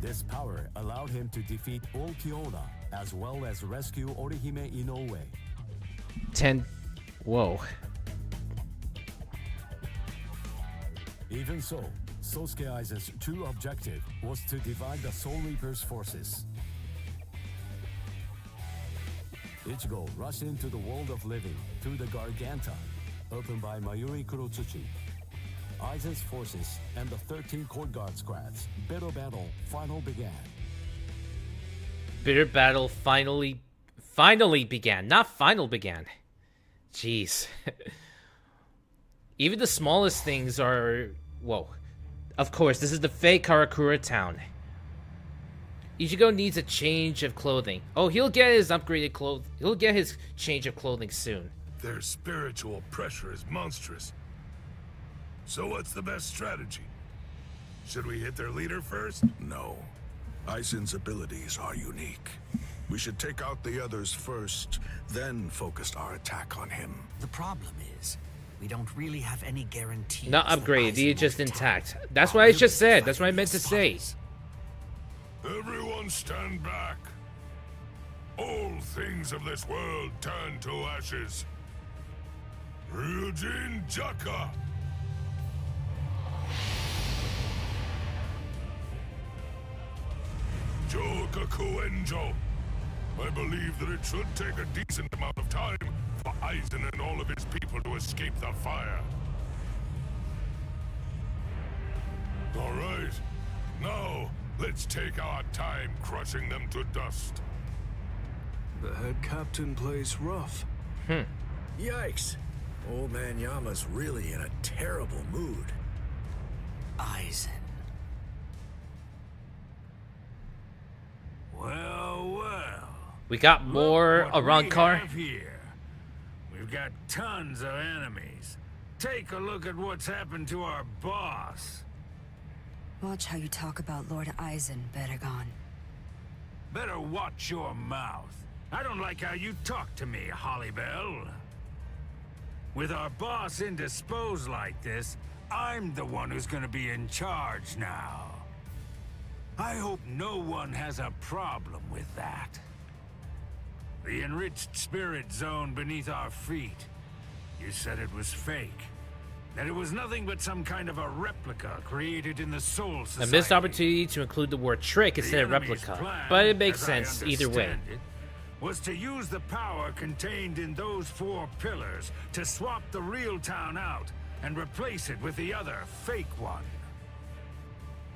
This power allowed him to defeat Ulquiorra as well as rescue Orihime Inoue. Whoa. Even so, Sosuke Aizen's true objective was to divide the Soul Reaper's forces. Ichigo rushed into the world of living through the Garganta, opened by Mayuri Kurotsuchi. Aizen's forces and the 13 Court Guard squads. Bitter battle finally began. Bitter battle finally began. Not final began. Jeez. Even the smallest things are... Whoa. Of course, this is the fake Karakura town. Ichigo needs a change of clothing. Oh, he'll get his upgraded clothes. He'll get his change of clothing soon. Their spiritual pressure is monstrous. So what's the best strategy? Should we hit their leader first? No. Aizen's abilities are unique. We should take out the others first, then focus our attack on him. The problem is, we don't really have any guarantees. Not that upgraded, Aizen they're just won't intact. attack. That's While what I we'll just be said. That's what I fighting meant to say. Espadas. Everyone stand back. All things of this world turn to ashes. Ryujin Jaka. Jokaku Enjo. I believe that it should take a decent amount of time for Aizen and all of his people to escape the fire. All right. Now, let's take our time crushing them to dust. The head captain plays rough. Yikes. Old man Yama's really in a terrible mood. Aizen. Well, well. We got more around car. Here. We've got tons of enemies. Take a look at what's happened to our boss. Watch how you talk about Lord Aizen, Baragon. Better watch your mouth. I don't like how you talk to me, Hollybell. With our boss indisposed like this, I'm the one who's gonna be in charge now. I hope no one has a problem with that. The enriched spirit zone beneath our feet. You said it was fake. That it was nothing but some kind of a replica created in the Soul Society. A missed opportunity to include the word trick instead of replica. But it makes sense either way. Was to use the power contained in those 4 pillars to swap the real town out and replace it with the other fake one.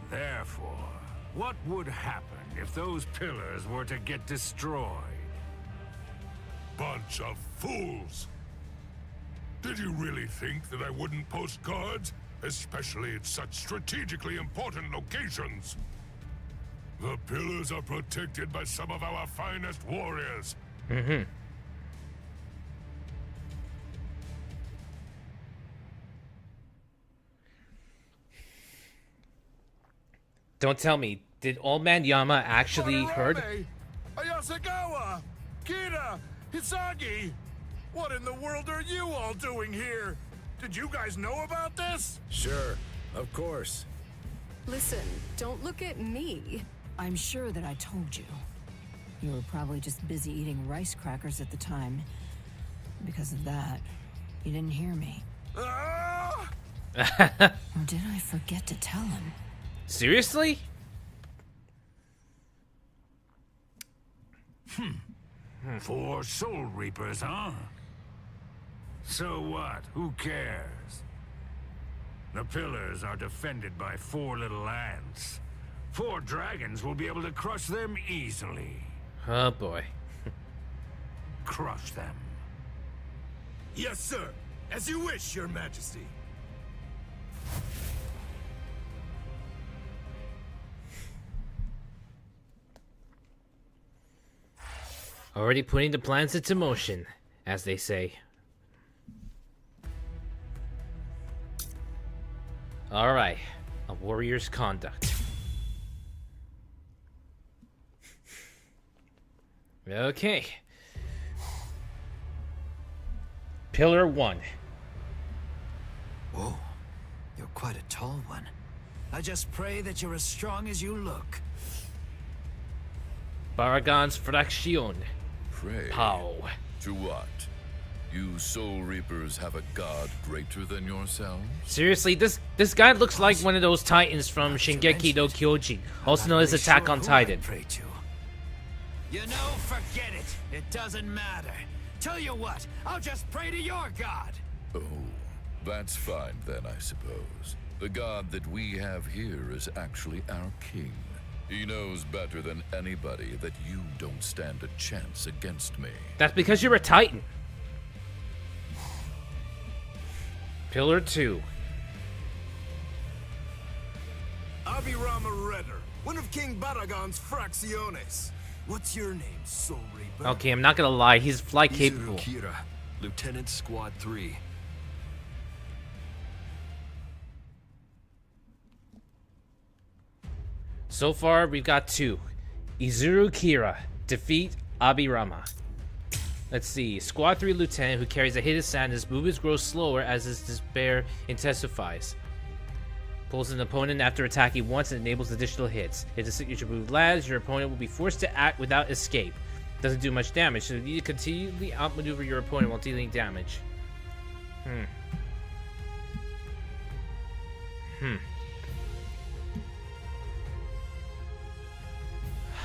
Therefore, what would happen if those pillars were to get destroyed? Bunch of fools! Did you really think that I wouldn't post guards? Especially at such strategically important locations? The pillars are protected by some of our finest warriors. Don't tell me, did Old Man Yama actually heard? Ayasagawa! Kira! Hisagi! What in the world are you all doing here? Did you guys know about this? Sure, of course. Listen, don't look at me. I'm sure that I told you. You were probably just busy eating rice crackers at the time. Because of that, you didn't hear me. Or did I forget to tell him? Seriously? 4 Soul Reapers, huh? So what? Who cares? The pillars are defended by 4 little ants. 4 dragons will be able to crush them easily. Oh boy. Crush them. Yes, sir. As you wish, Your Majesty. Already putting the plans into motion, as they say. Alright, a warrior's conduct. Okay. Pillar 1. Whoa, you're quite a tall one. I just pray that you're as strong as you look. Baragon's Fraction. Pray. Pow. To what? You Soul Reapers have a god greater than yourselves? Seriously, this guy looks like one of those titans from Shingeki no Kyojin, also known as Attack on Titan. You know, forget it. It doesn't matter. Tell you what, I'll just pray to your god. Oh, that's fine then, I suppose. The god that we have here is actually our king. He knows better than anybody that you don't stand a chance against me. That's because you're a titan. Pillar 2. Abirama Redder, one of King Baragon's Fracciones. What's your name, Soul Reaper? Okay, I'm not gonna lie, he's flight capable. Ulquiorra, Lieutenant Squad 3. So far, we've got 2. Izuru Kira, defeat Abirama. Let's see. Squad 3 Lieutenant, who carries a hit of sadness. Movements grow slower as his despair intensifies. Pulls an opponent after attacking once and enables additional hits. If the signature move lands, your opponent will be forced to act without escape. Doesn't do much damage, so you need to continually outmaneuver your opponent while dealing damage.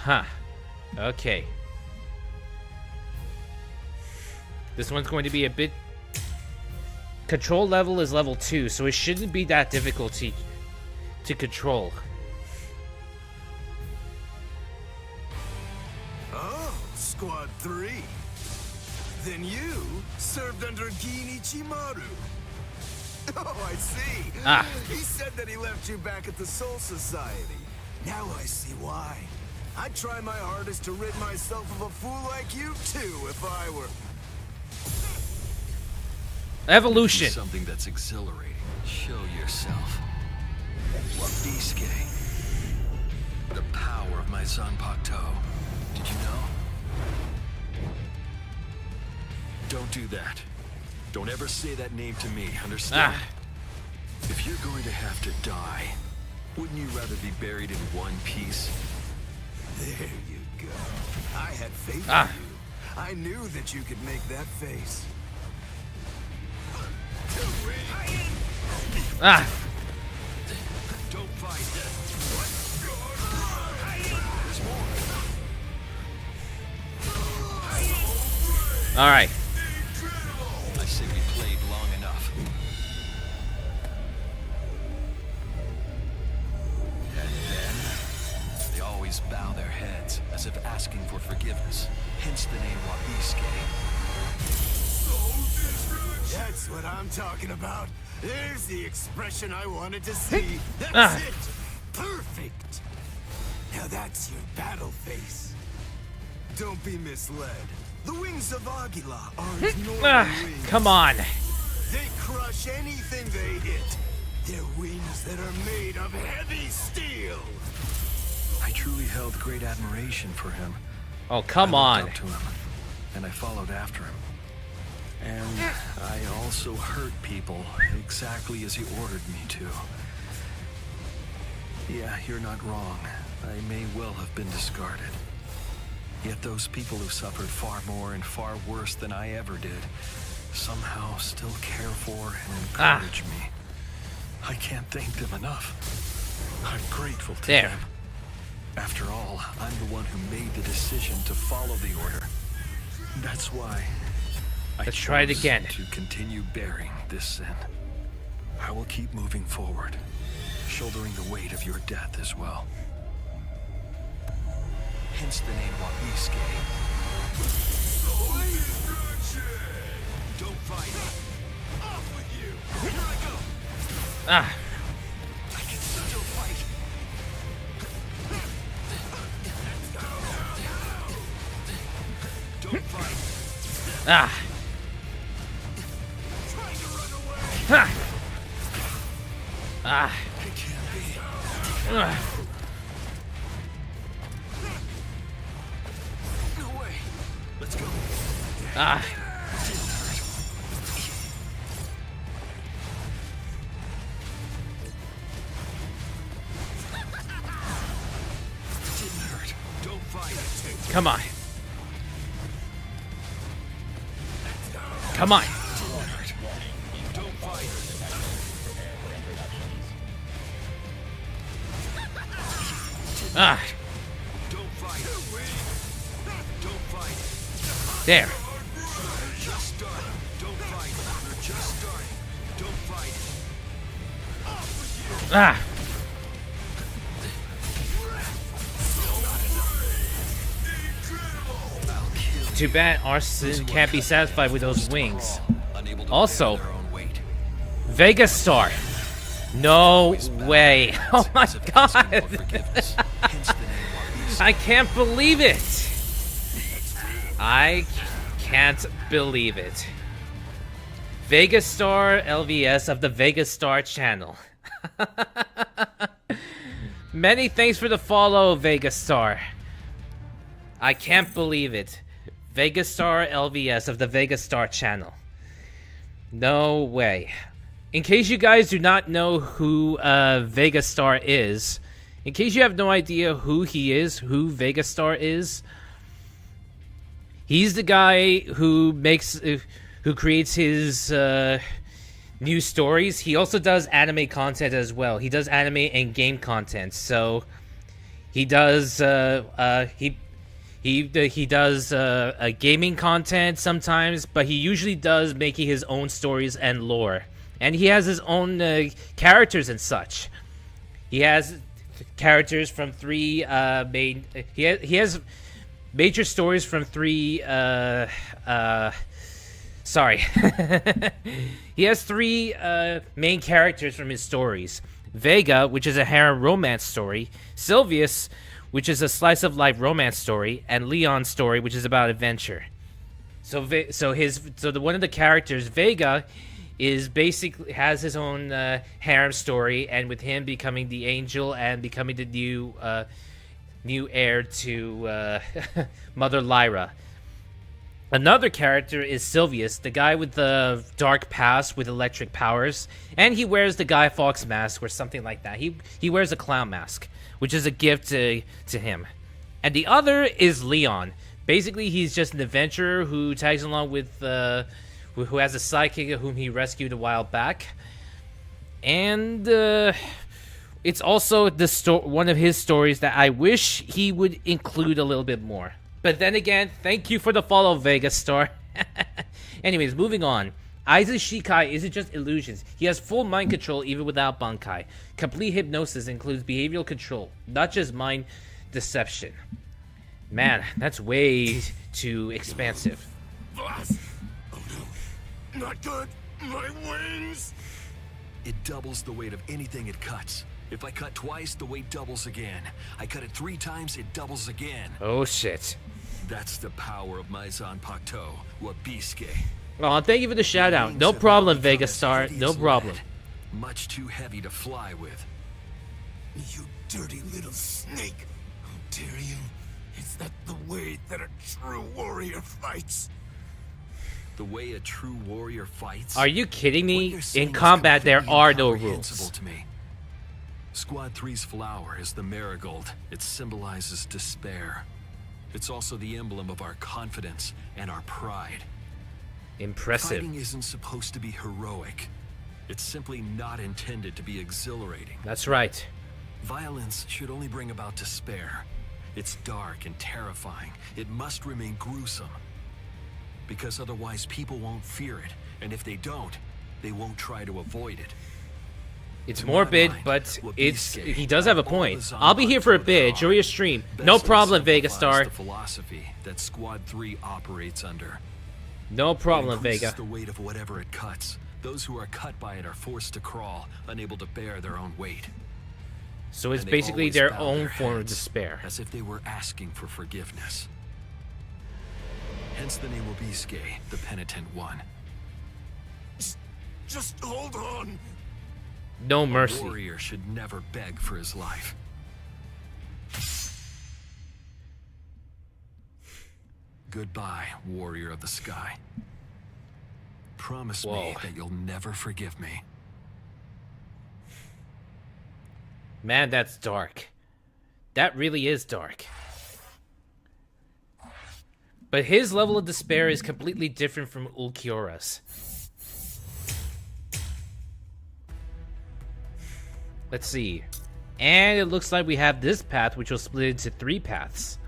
Huh. Okay. This one's going to be a bit... Control level is level 2, so it shouldn't be that difficult to control. Oh, Squad 3. Then you served under Gin Ichimaru. Oh, I see. He said that he left you back at the Soul Society. Now I see why. I'd try my hardest to rid myself of a fool like you too if I were... Evolution. Something that's exhilarating. Show yourself. Wabiske. The power of my Zanpakuto. Did you know? Don't do that. Don't ever say that name to me, understand? If you're going to have to die, wouldn't you rather be buried in one piece? There you go. I had faith in you. I knew that you could make that face. Don't fight. All right. I say we played long enough. And then they always bow their heads as if asking for forgiveness. Hence the name Wabiske. That's what I'm talking about. There's the expression I wanted to see. That's it. Perfect. Now that's your battle face. Don't be misled. The wings of Aguila aren't normal wings. Come on. They crush anything they hit. They're wings that are made of heavy steel. I truly held great admiration for him. Oh, come I on. looked up to him, and I followed after him. And I also hurt people exactly as he ordered me to. Yeah, you're not wrong. I may well have been discarded. Yet those people who suffered far more and far worse than I ever did somehow still care for and encourage me. I can't thank them enough. I'm grateful to them. After all, I'm the one who made the decision to follow the order. That's why Let's try it again. To continue bearing this sin. I will keep moving forward, shouldering the weight of your death as well. Hence the name Wabiske. Don't fight. Off with you. Here I go. I can still fight. Don't fight. Trying to run away. It can't be. No way. Let's go. Didn't hurt. Don't fight. Come on. Come on. Don't fight. Don't fight. Don't fight. There. Just starting. Don't fight. You're just starting. Don't fight. Off with you. Too bad Arson can't be satisfied with those wings. Also, Vega Star. No way. Oh my god. I can't believe it. I can't believe it. Vega Star LVS of the Vega Star channel. Many thanks for the follow, Vegastar. I can't believe it. Vegastar LVS of the Vegastar channel. No way. In case you guys do not know who Vegastar is, in case you have no idea who he is, who Vegastar is, he's the guy who creates his new stories. He also does anime content as well. He does anime and game content. So he does he does gaming content sometimes, but he usually does making his own stories and lore. And he has his own characters and such. He has characters from three main. He has major stories from three. Sorry. He has three main characters from his stories. Vega, which is a harem romance story. Sylvius, which is a slice of life romance story, and Leon's story, which is about adventure. So one of the characters, Vega, is basically has his own harem story, and with him becoming the angel and becoming the new heir to Mother Lyra. Another character is Sylvius, the guy with the dark past with electric powers, and he wears the Guy Fawkes mask or something like that. He wears a clown mask, which is a gift to him. And the other is Leon. Basically, he's just an adventurer who tags along with who has a sidekick whom he rescued a while back. And it's also one of his stories that I wish he would include a little bit more. But then again, thank you for the follow, Vegastar. Anyways, moving on. Aizen Shikai isn't just illusions. He has full mind control even without Bankai. Complete hypnosis includes behavioral control, not just mind deception. Man, that's way too expansive. Boss! Oh no. Not good. My wings! It doubles the weight of anything it cuts. If I cut twice, the weight doubles again. I cut it 3 times, it doubles again. Oh shit. That's the power of my Zanpakuto, Wabiske. Oh, thank you for the shout out. No problem, Vegastar. No problem. Much too heavy to fly with. You dirty little snake! How dare you? Is that the way that a true warrior fights? The way a true warrior fights? Are you kidding me? In combat, there are no rules. To me. Squad 3's flower is the marigold. It symbolizes despair. It's also the emblem of our confidence and our pride. Impressive. Fighting isn't supposed to be heroic. It's simply not intended to be exhilarating. That's right. Violence should only bring about despair. It's dark and terrifying. It must remain gruesome. Because otherwise people won't fear it. And if they don't, they won't try to avoid it. It's morbid, but he does have a point. I'll be here for a bit. Enjoy your stream. No problem, Vegastar. The philosophy that Squad 3 operates under. No problem, Vega. The weight of whatever it cuts. Those who are cut by it are forced to crawl, unable to bear their own weight. So it's basically their own form of despair. As if they were asking for forgiveness. Hence the name Wabiske, the penitent one. Just hold on. No mercy. A warrior should never beg for his life. Goodbye, warrior of the sky. Promise me that you'll never forgive me. Man, that's dark. That really is dark. But his level of despair is completely different from Ulquiorra's. Let's see. And it looks like we have this path, which will split into 3 paths.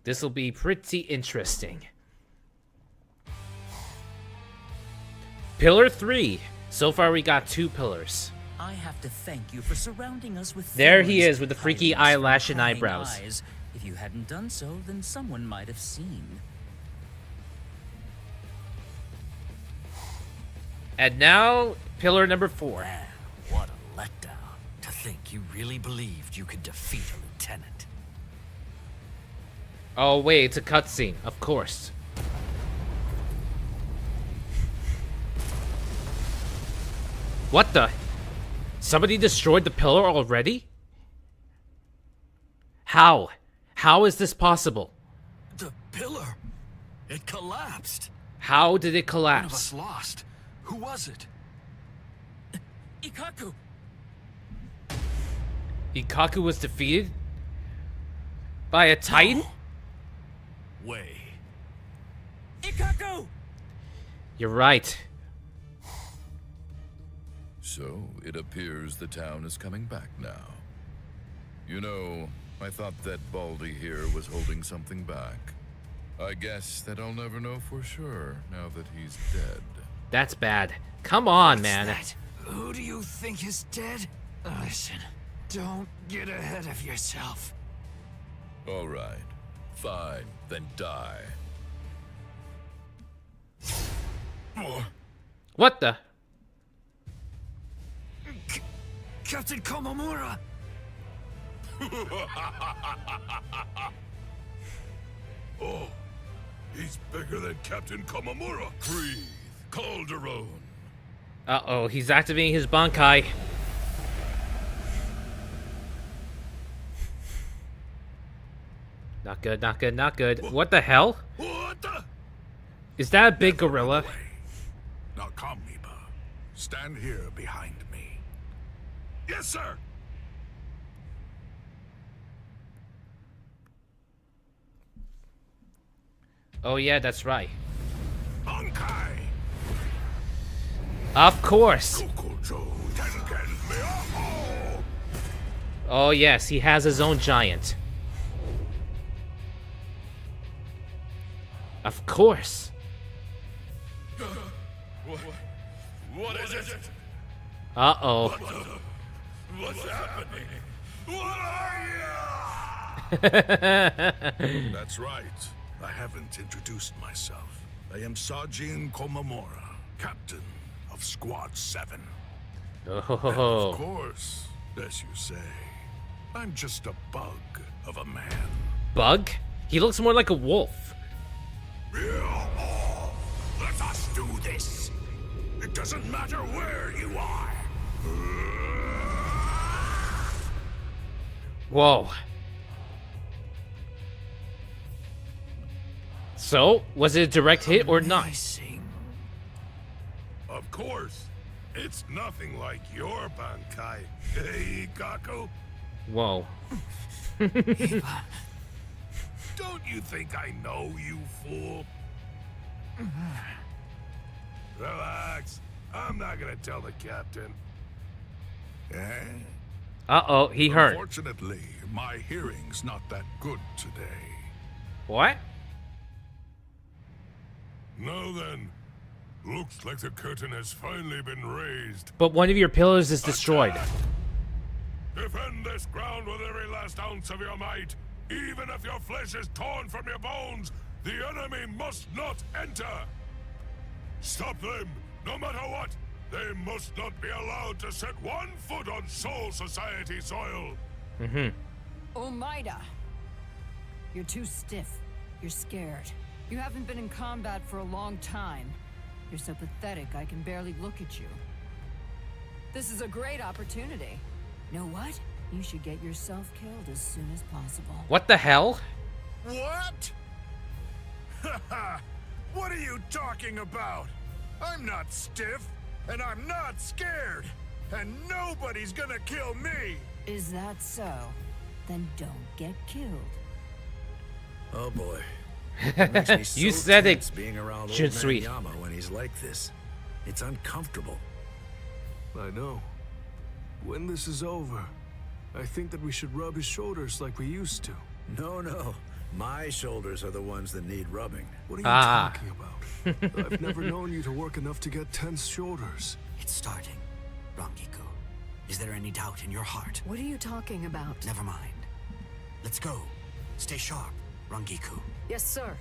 This will be pretty interesting. Pillar 3. So far we got 2 pillars. I have to thank you for surrounding us with there he is with the freaky eyelash and eyebrows. Eyes. If you hadn't done so, then someone might have seen. And now, pillar number 4. Man, what a letdown. To think you really believed you could defeat a lieutenant. Oh wait, it's a cutscene, of course. What the? Somebody destroyed the pillar already? How? How is this possible? The pillar. It collapsed. How did it One of collapse? us lost. Who was it? Ikaku. Ikaku was defeated? By a Titan? Way. Ikaku! You're right. So, it appears the town is coming back now. You know, I thought that Baldy here was holding something back. I guess that I'll never know for sure now that he's dead. That's bad. Come on, man. Who do you think is dead? Listen, don't get ahead of yourself. All right. Fine, then die. What the? Captain Komamura! Oh, he's bigger than Captain Komamura. Breathe, Calderon. Uh-oh, he's activating his Bankai. Not good, not good, not good. What the hell? What the? Is that a big gorilla? Now come, Miba. Stand here behind me. Yes, sir. Oh yeah, that's right. Bankai. Of course. Oh yes, he has his own giant. Of course. What is it? Uh-oh. What's happening? What are you? That's right. I haven't introduced myself. I am Sajin Komamura, captain of Squad 7. Oh. And of course, as you say, I'm just a bug of a man. Bug? He looks more like a wolf. Let us do this. It doesn't matter where you are. Whoa. So, was it a direct hit or not? Of course. It's nothing like your Bankai, hey, Ikaku? Whoa. Don't you think I know, you fool? Relax. I'm not gonna tell the captain. Eh? Uh-oh, he heard. Unfortunately, my hearing's not that good today. What? Now then, looks like the curtain has finally been raised. But one of your pillars is destroyed. Defend this ground with every last ounce of your might. Even if your flesh is torn from your bones, the enemy must not enter. Stop them, no matter what. They must not be allowed to set one foot on Soul Society soil. Omaida! You're too stiff. You're scared. You haven't been in combat for a long time. You're so pathetic I can barely look at you. This is a great opportunity. Know what? You should get yourself killed as soon as possible. What the hell? What? What are you talking about? I'm not stiff, and I'm not scared, and nobody's gonna kill me! Is that so? Then don't get killed. Oh boy. You said it, being around Jun old man Sweet. Yama when he's like this. It's uncomfortable. I know. When this is over, I think that we should rub his shoulders like we used to. No. My shoulders are the ones that need rubbing. What are you talking about? I've never known you to work enough to get tense shoulders. It's starting, Rangiku. Is there any doubt in your heart? What are you talking about? Never mind. Let's go. Stay sharp, Rangiku. Yes, sir.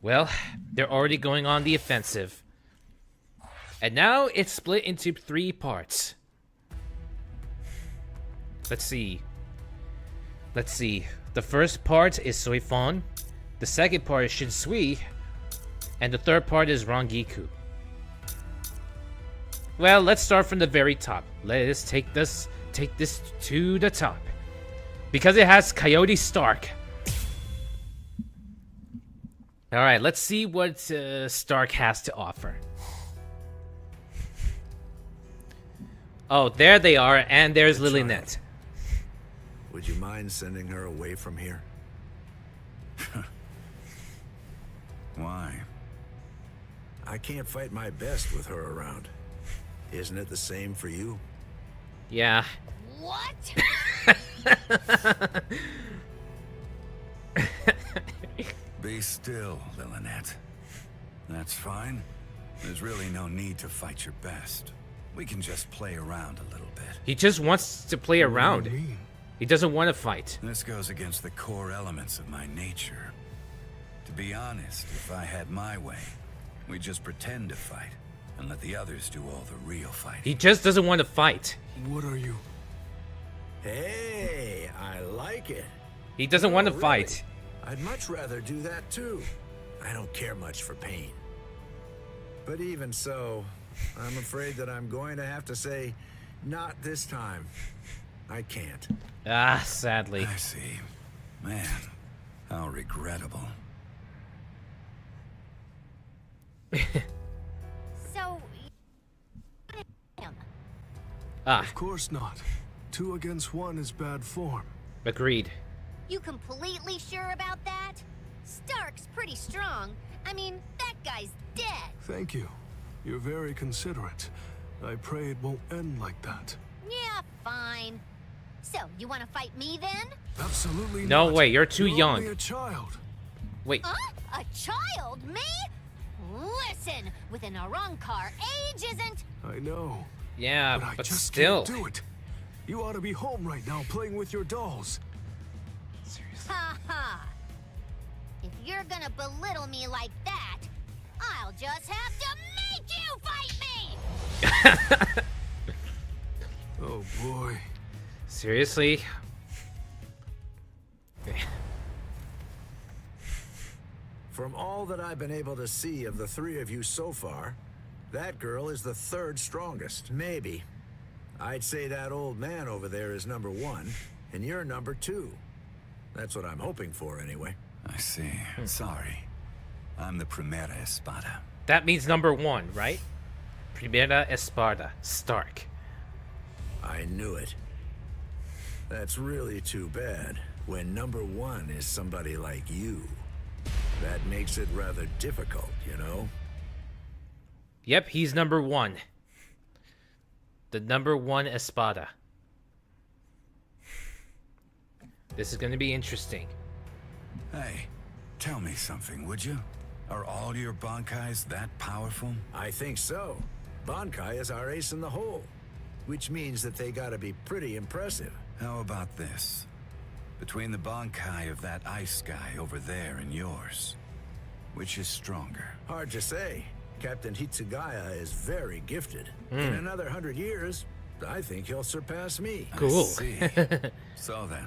Well, they're already going on the offensive. And now it's split into 3 parts. Let's see. The first part is Soifon. The second part is Shinsui. And the third part is Rangiku. Well, let's start from the very top. Let us take this to the top. Because it has Coyote Stark. Alright, let's see what Stark has to offer. Oh, there they are, and there's Lilynette. Would you mind sending her away from here? Why? I can't fight my best with her around. Isn't it the same for you? Yeah. What? Be still, Lilynette. That's fine. There's really no need to fight your best. We can just play around a little bit. He just wants to play around. He doesn't want to fight. This goes against the core elements of my nature. To be honest, if I had my way, we'd just pretend to fight and let the others do all the real fighting. He just doesn't want to fight. What are you? Hey, I like it. He doesn't want to Really? fight. I'd much rather do that too. I don't care much for pain. But even so, I'm afraid that I'm going to have to say, not this time. I can't. Ah, sadly. I see. Man, how regrettable. So, him. Ah, Of course not. 2 against 1 is bad form. agreed. You completely sure about that? Stark's pretty strong. I mean, that guy's dead. Thank you. You're very considerate. I pray it won't end like that. Yeah, fine. So, you want to fight me then? Absolutely No not. way, you're too young. Only a child. Wait. Huh? A child? Me? Listen, with an Arrancar, age isn't... I know. Yeah, but I but just still. can't do it. You ought to be home right now playing with your dolls. Ha ha. If you're gonna belittle me like that, I'll just have to make you fight me! Oh boy. Seriously? From all that I've been able to see of the 3 of you so far, that girl is the 3rd strongest. Maybe. I'd say that old man over there is number 1, and you're number 2. That's what I'm hoping for, anyway. I see. Sorry. I'm the Primera Espada. That means number 1, right? Primera Espada. Stark. I knew it. That's really too bad, when number 1 is somebody like you. That makes it rather difficult, you know? Yep, he's number 1. The number 1 Espada. This is going to be interesting. Hey, tell me something, would you? Are all your Bankais that powerful? I think so. Bankai is our ace in the hole, which means that they gotta be pretty impressive. How about this? Between the Bankai of that ice guy over there and yours, which is stronger? Hard to say. Captain Hitsugaya is very gifted. Hmm. In another 100 years, I think he'll surpass me. Cool. I see. So then,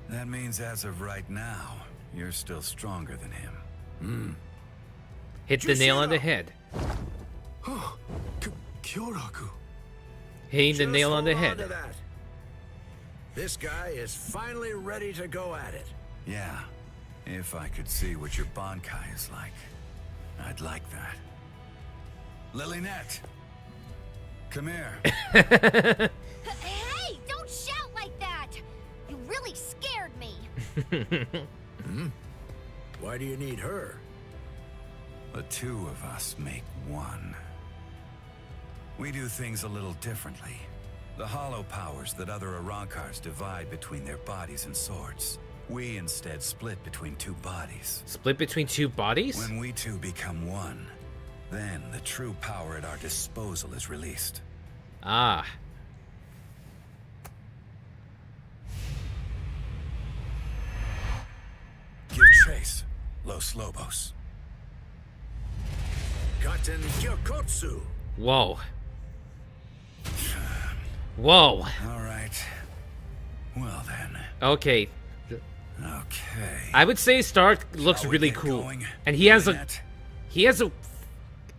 that means as of right now, you're still stronger than him. Hit the nail on the head. Kyoraku. Hitting the Just nail on the hold head. to that. This guy is finally ready to go at it. Yeah, if I could see what your Bankai is like, I'd like that. Lilynette, come here. Hey, don't shout like that! You really scared me. Why do you need her? The 2 of us make 1. We do things a little differently. The hollow powers that other Arrancars divide between their bodies and swords, we instead split between 2 bodies. Split between 2 bodies? When we 2 become 1, then the true power at our disposal is released. Ah. Give chase, Los Lobos. Captain Kyokotsu. Whoa. Whoa. All right. Well then. Okay. Okay. I would say Stark looks Shall we really get cool. going? And he has Lynette?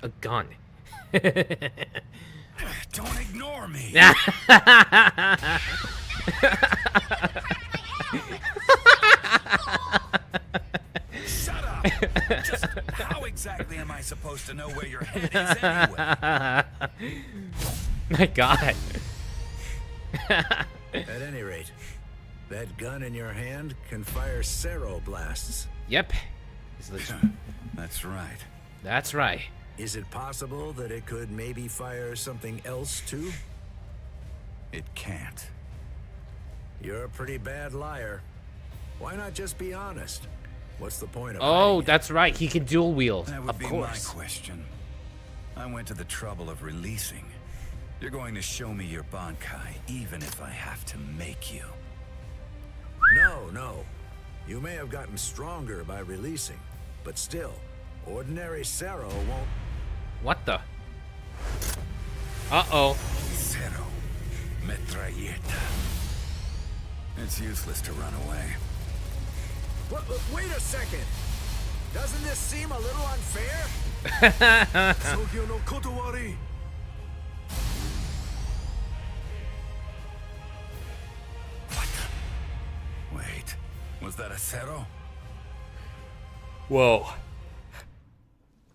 a gun. Don't ignore me. Shut up! Just how exactly am I supposed to know where your head is anyway? My God. At any rate, that gun in your hand can fire Cero blasts. Yep. That's right. That's right. Is it possible that it could maybe fire something else too? It can't. You're a pretty bad liar. Why not just be honest? What's the point of Oh, hiding? that's right. He can dual wield. That would Of be course. my question. I went to the trouble of releasing. You're going to show me your Bankai, even if I have to make you. No. You may have gotten stronger by releasing, but still, ordinary Cero won't... What the? Uh-oh. Cero. Metralleta. It's useless to run away. Wait a second! Doesn't this seem a little unfair? Sogyo no Kotowari. Wait, was that a Cero? Whoa.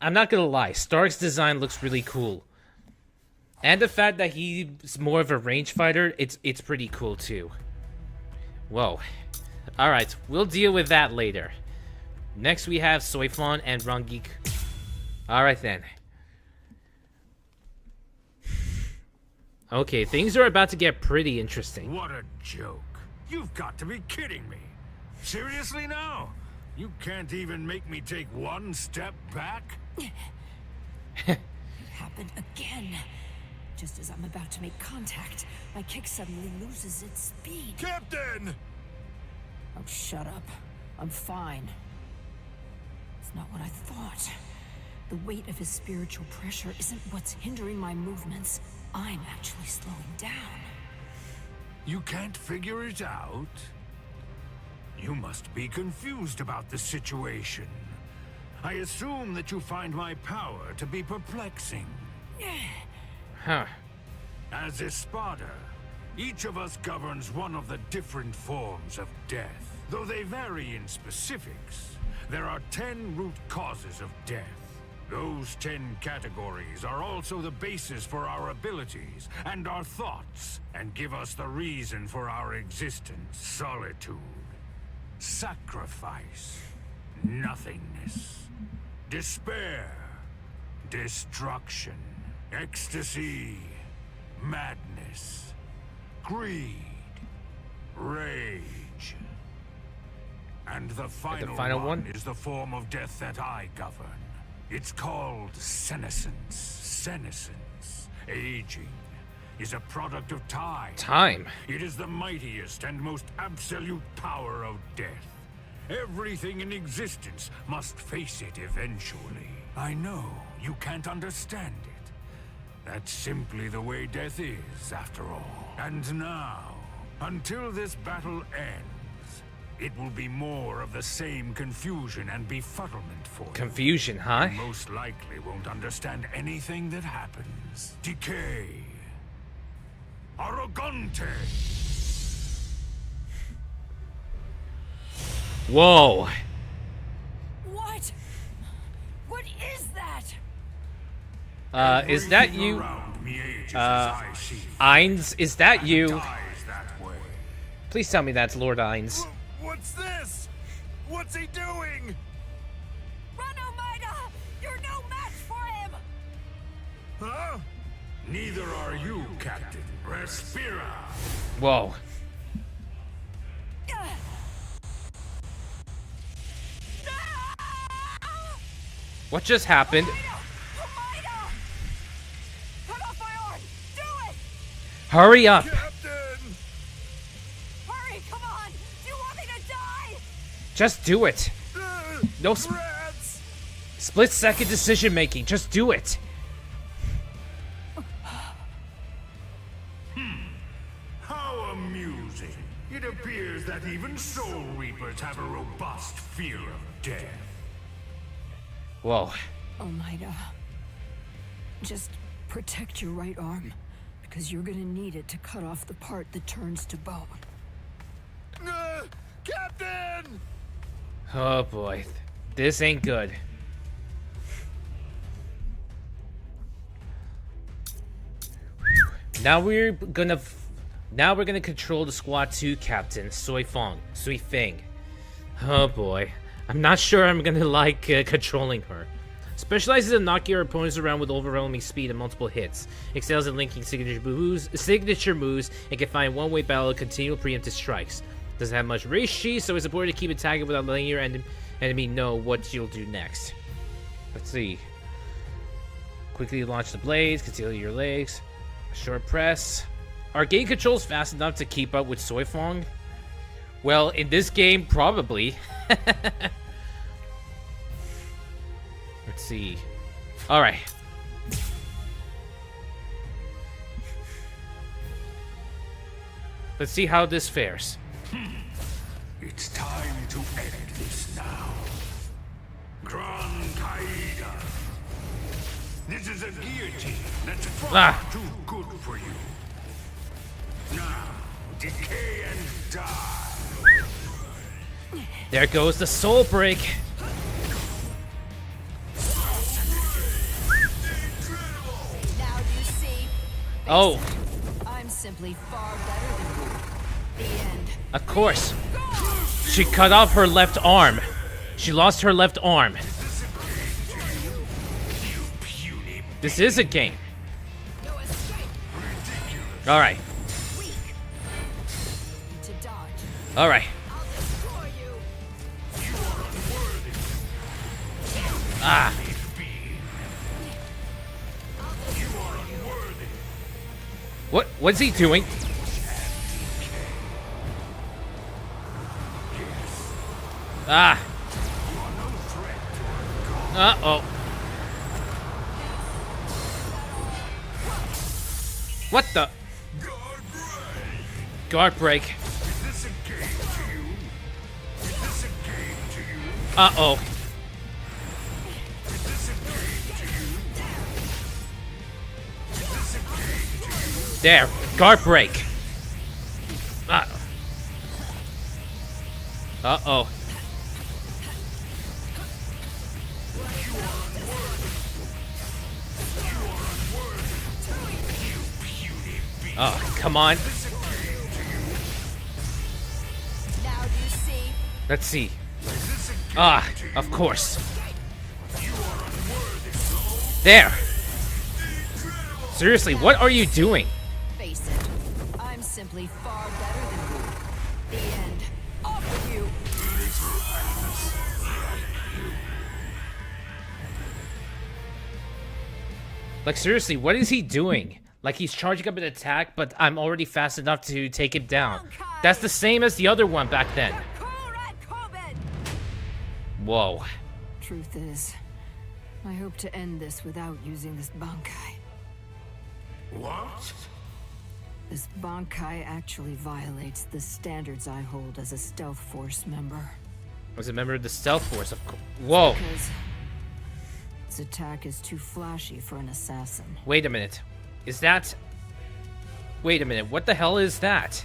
I'm not gonna lie, Stark's design looks really cool. And the fact that he's more of a range fighter, it's pretty cool too. Whoa. Alright, we'll deal with that later. Next we have Soifon and Rangik. Alright then. Okay, things are about to get pretty interesting. What a joke. You've got to be kidding me. Seriously now? You can't even make me take one step back? It happened again. Just as I'm about to make contact, my kick suddenly loses its speed. Captain! Oh, shut up. I'm fine. It's not what I thought. The weight of his spiritual pressure isn't what's hindering my movements. I'm actually slowing down. You can't figure it out? You must be confused about the situation. I assume that you find my power to be perplexing. Huh. As Espada, each of us governs one of the different forms of death. Though they vary in specifics, there are 10 root causes of death. Those 10 categories are also the basis for our abilities and our thoughts, and give us the reason for our existence. Solitude, sacrifice, nothingness, despair, destruction, ecstasy, madness, greed, rage. And the final one is the form of death that I govern. It's called senescence. Senescence, aging, is a product of time. Time? It is the mightiest and most absolute power of death. Everything in existence must face it eventually. I know you can't understand it. That's simply the way death is, after all. And now, until this battle ends, it will be more of the same confusion and befuddlement for you. Confusion, huh? You most likely won't understand anything that happens. Decay. Arrogante. Whoa. What? What is that? Is that you? Ainz, is that you? Please tell me that's Lord Ainz. What's this? What's he doing? Run, Omaida! You're no match for him! Huh? Neither are you, Captain. Respira. Whoa. What just happened? Cut off my arm! Do it! Hurry up! Hurry, come on! Do you want me to die? Just do it. No split-second decision making. Just do it. How amusing. It appears that even Soul Reapers have a robust fear of death. Whoa. Omaida. Just Protect your right arm, because you're gonna need it to cut off the part that turns to bone. Captain! Oh boy, this ain't good. Now we're gonna control the Squad 2 captain, Sui Feng. Oh boy, I'm not sure I'm gonna like controlling her. Specializes in knocking your opponents around with overwhelming speed and multiple hits. Excels in linking signature moves, and can find one-way battle and continual preemptive strikes. Doesn't have much reishi, so it's important to keep attacking without letting your enemy know what you'll do next. Let's see. Quickly launch the blades, conceal your legs. Short press. Are game controls fast enough to keep up with Sui Feng? Well, in this game, probably. Let's see. Alright. Let's see how this fares. It's time to end this now. Grand Kaida. This is a guillotine that's far too good for you. Now, decay and die. There goes the soul break. Now you see. Oh. I'm simply far better than you. The end. Of course. She cut off her left arm. She lost her left arm. This is a game. Alright. Alright. Ah. What's he doing? Ah. Uh-oh. What the? Guard break. Uh-oh. There. Guard break. Uh-oh. Oh, come on. Let's see. Ah, of course. There. Seriously, what are you doing? Face it, I'm simply far better than you. The end. Off with you. Like, seriously, what is he doing? Like, he's charging up an attack, but I'm already fast enough to take him down. That's the same as the other one back then. Whoa. Truth is, I hope to end this without using this Bankai. What? This Bankai actually violates the standards I hold as a Stealth Force member. Was a member of the Stealth Force, of course. Whoa. Because this attack is too flashy for an assassin. Wait a minute. Is that... Wait a minute. What the hell is that?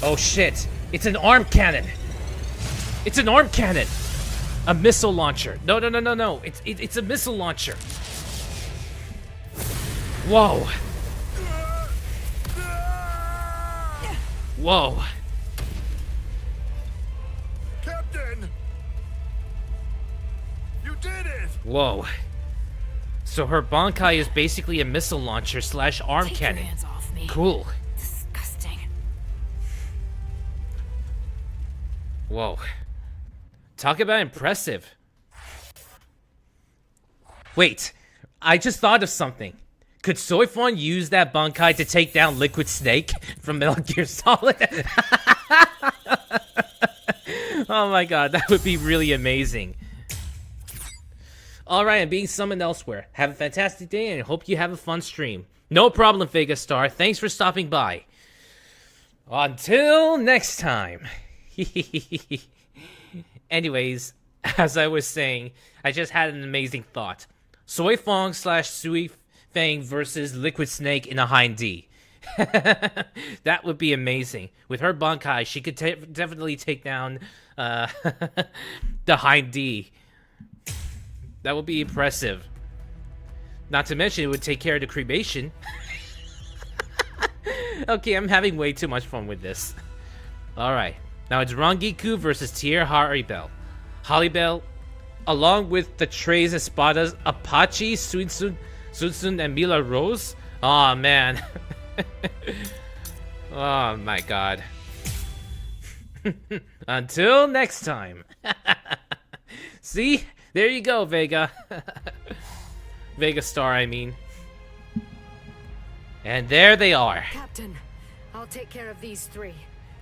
Oh, shit. It's an arm cannon. It's an arm cannon. A missile launcher. No. It's a missile launcher. Whoa. Whoa. Captain! You did it! Whoa. So her Bankai is basically a missile launcher / arm cannon. Your hands off me. Cool. Disgusting. Whoa. Talk about impressive. Wait, I just thought of something. Could Sui Feng use that Bankai to take down Liquid Snake from Metal Gear Solid? Oh my god, that would be really amazing. Alright, I'm being summoned elsewhere. Have a fantastic day and I hope you have a fun stream. No problem, Vega Star. Thanks for stopping by. Until next time. Anyways, as I was saying, I just had an amazing thought. Sui Feng / Sui Fang versus Liquid Snake in a Hind D. That would be amazing. With her Bankai, she could definitely take down the Hind D. That would be impressive. Not to mention, it would take care of the cremation. Okay, I'm having way too much fun with this. Alright, now it's Rangiku versus Tier Haribel. Haribel, along with the Tres Espadas, Apache, Sunsun, and Mila Rose. Oh man. Oh my god. Until next time. See? There you go, Vega. Vega Star, I mean. And there they are. Captain, I'll take care of these three.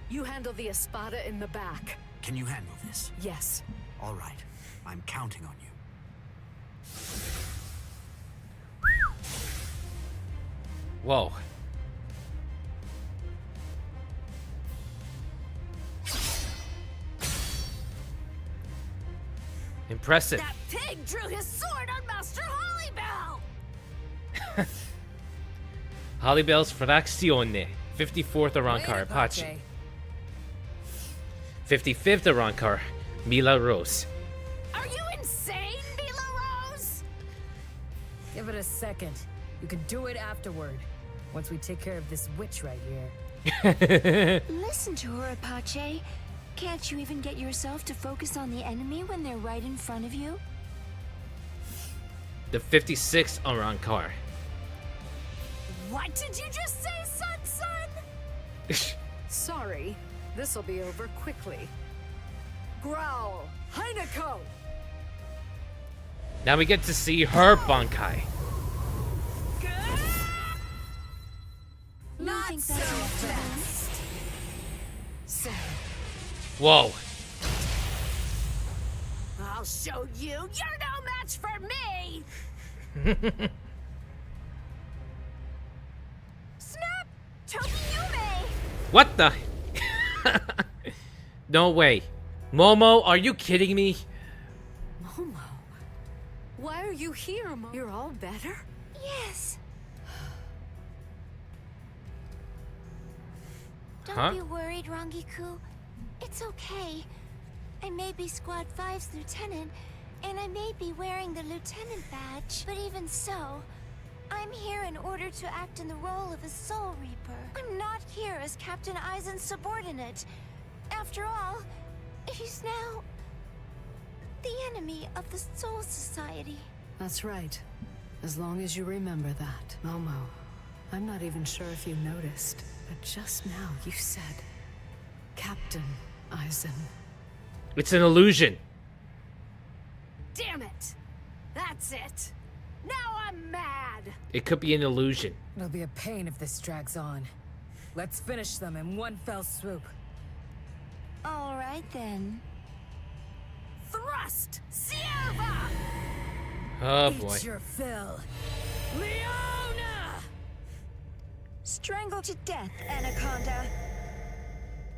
You handle the Espada in the back. Can you handle this? Yes. All right. I'm counting on you. Whoa. Impressive. That pig drew his sword on Master Hollybell! Hollybell's Frazione. 54th Arrancar, Apache. 55th Arrancar, Mila Rose. Are you insane, Mila Rose? Give it a second. You can do it afterward. Once we take care of this witch right here. Listen to her, Apache. Can't you even get yourself to focus on the enemy when they're right in front of you? The 56th Arrancar. What did you just say, son? Sorry, this'll be over quickly. Growl, Heineko! Now we get to see her Bankai. Not so fast. Whoa. I'll show you. You're no match for me. Snap! Tokiyume! What the? No way. Momo, are you kidding me? Momo, why are you here, Momo? You're all better? Yes. Don't Huh? be worried, Rangiku. It's okay. I may be Squad 5's lieutenant, and I may be wearing the lieutenant badge, but even so, I'm here in order to act in the role of a Soul Reaper. I'm not here as Captain Aizen's subordinate. After all, he's now the enemy of the Soul Society. That's right. As long as you remember that. Momo, I'm not even sure if you noticed, but just now you said Captain Aizen. It's an illusion. Damn it! That's it. Now I'm mad. It could be an illusion. It'll be a pain if this drags on. Let's finish them in one fell swoop. All right then. Thrust, Sierva! Oh boy. Eat your fill. Leona! Strangle to death, Anaconda.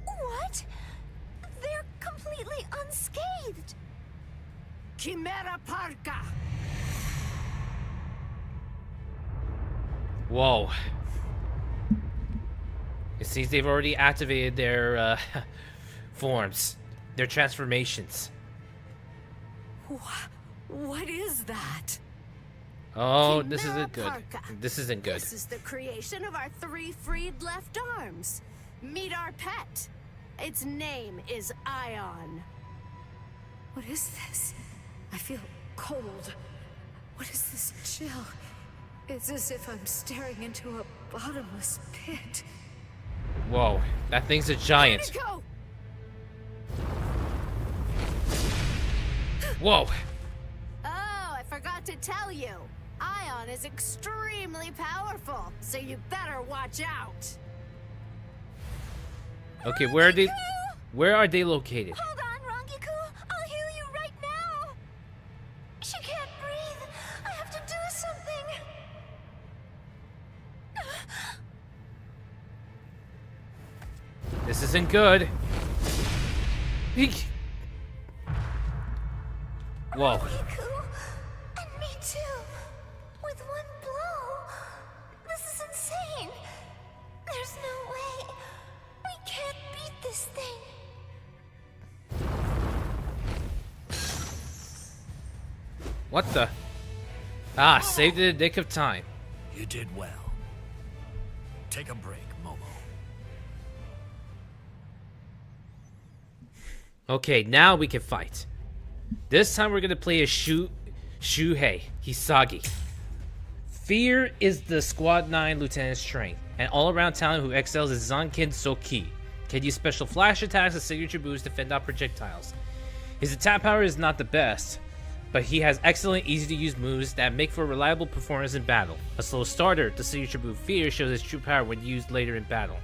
What? They're completely unscathed. Chimera Parka! Whoa. It seems they've already activated their forms, their transformations. What is that? Oh, this Chimera isn't good. Parka. This isn't good. This is the creation of our 3 freed left arms. Meet our pet. Its name is Ion. What is this? I feel cold. What is this chill? It's as if I'm staring into a bottomless pit. Whoa, that thing's a giant. Go! Whoa. Oh, I forgot to tell you. Ion is extremely powerful, so you better watch out. Okay, where are they located? Hold on, Rangiku. I'll heal you right now. She can't breathe. I have to do something. This isn't good. Eek. Whoa. Rangiku, and me too. With one blow, insane. There's no way. We can't beat this thing. What the? Ah, saved it in the nick of time. You did well. Take a break, Momo. Okay, now we can fight. This time we're gonna play as Shuhei Hisagi. Fear is the Squad 9 Lieutenant's train, an all-around talent who excels at Zankin Soki. Can use special flash attacks and signature moves to fend off projectiles. His attack power is not the best, but he has excellent, easy-to-use moves that make for a reliable performance in battle. A slow starter, the signature move Fear shows its true power when used later in battle.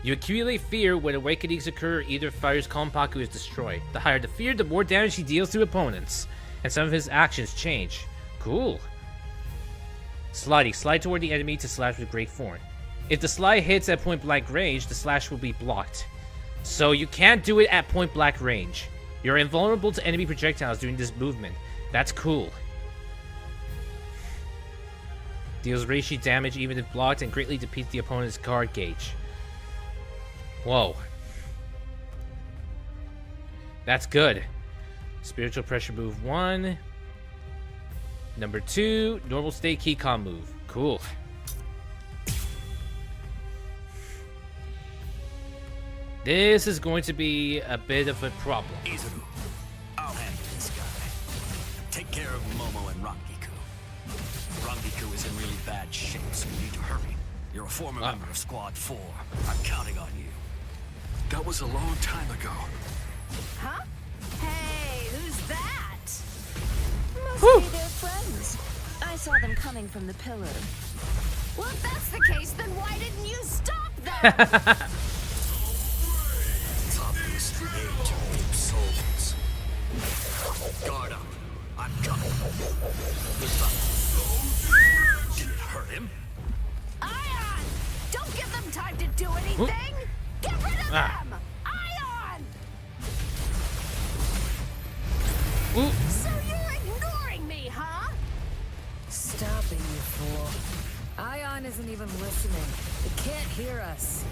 You accumulate Fear when awakenings occur or either fire's Konpaku is destroyed. The higher the Fear, the more damage he deals to opponents, and some of his actions change. Cool. Sliding. Slide toward the enemy to slash with Great Thorn. If the slide hits at point-blank range, the slash will be blocked. So you can't do it at point-blank range. You're invulnerable to enemy projectiles during this movement. That's cool. Deals reishi damage even if blocked and greatly depletes the opponent's guard gauge. Whoa. That's good. Spiritual pressure move 1. Number 2, normal state keycom move. Cool. This is going to be a bit of a problem. Izuru, I'll handle this guy. Take care of Momo and Rangiku. Rangiku is in really bad shape, so you need to hurry. You're a former member of Squad 4. I'm counting on you. That was a long time ago. Huh? Hey, who's that? Must be their friends. I saw them coming from the pillar. Well, if that's the case, then why didn't you stop them? It's obvious you aim to reap souls. Guard up. I'm coming. Good luck. Did it hurt him? Ion! Don't give them time to do anything! Get rid of them! Ion! So you're ignoring me, huh? Stop it, you fool. Ion isn't even listening. It can't hear us.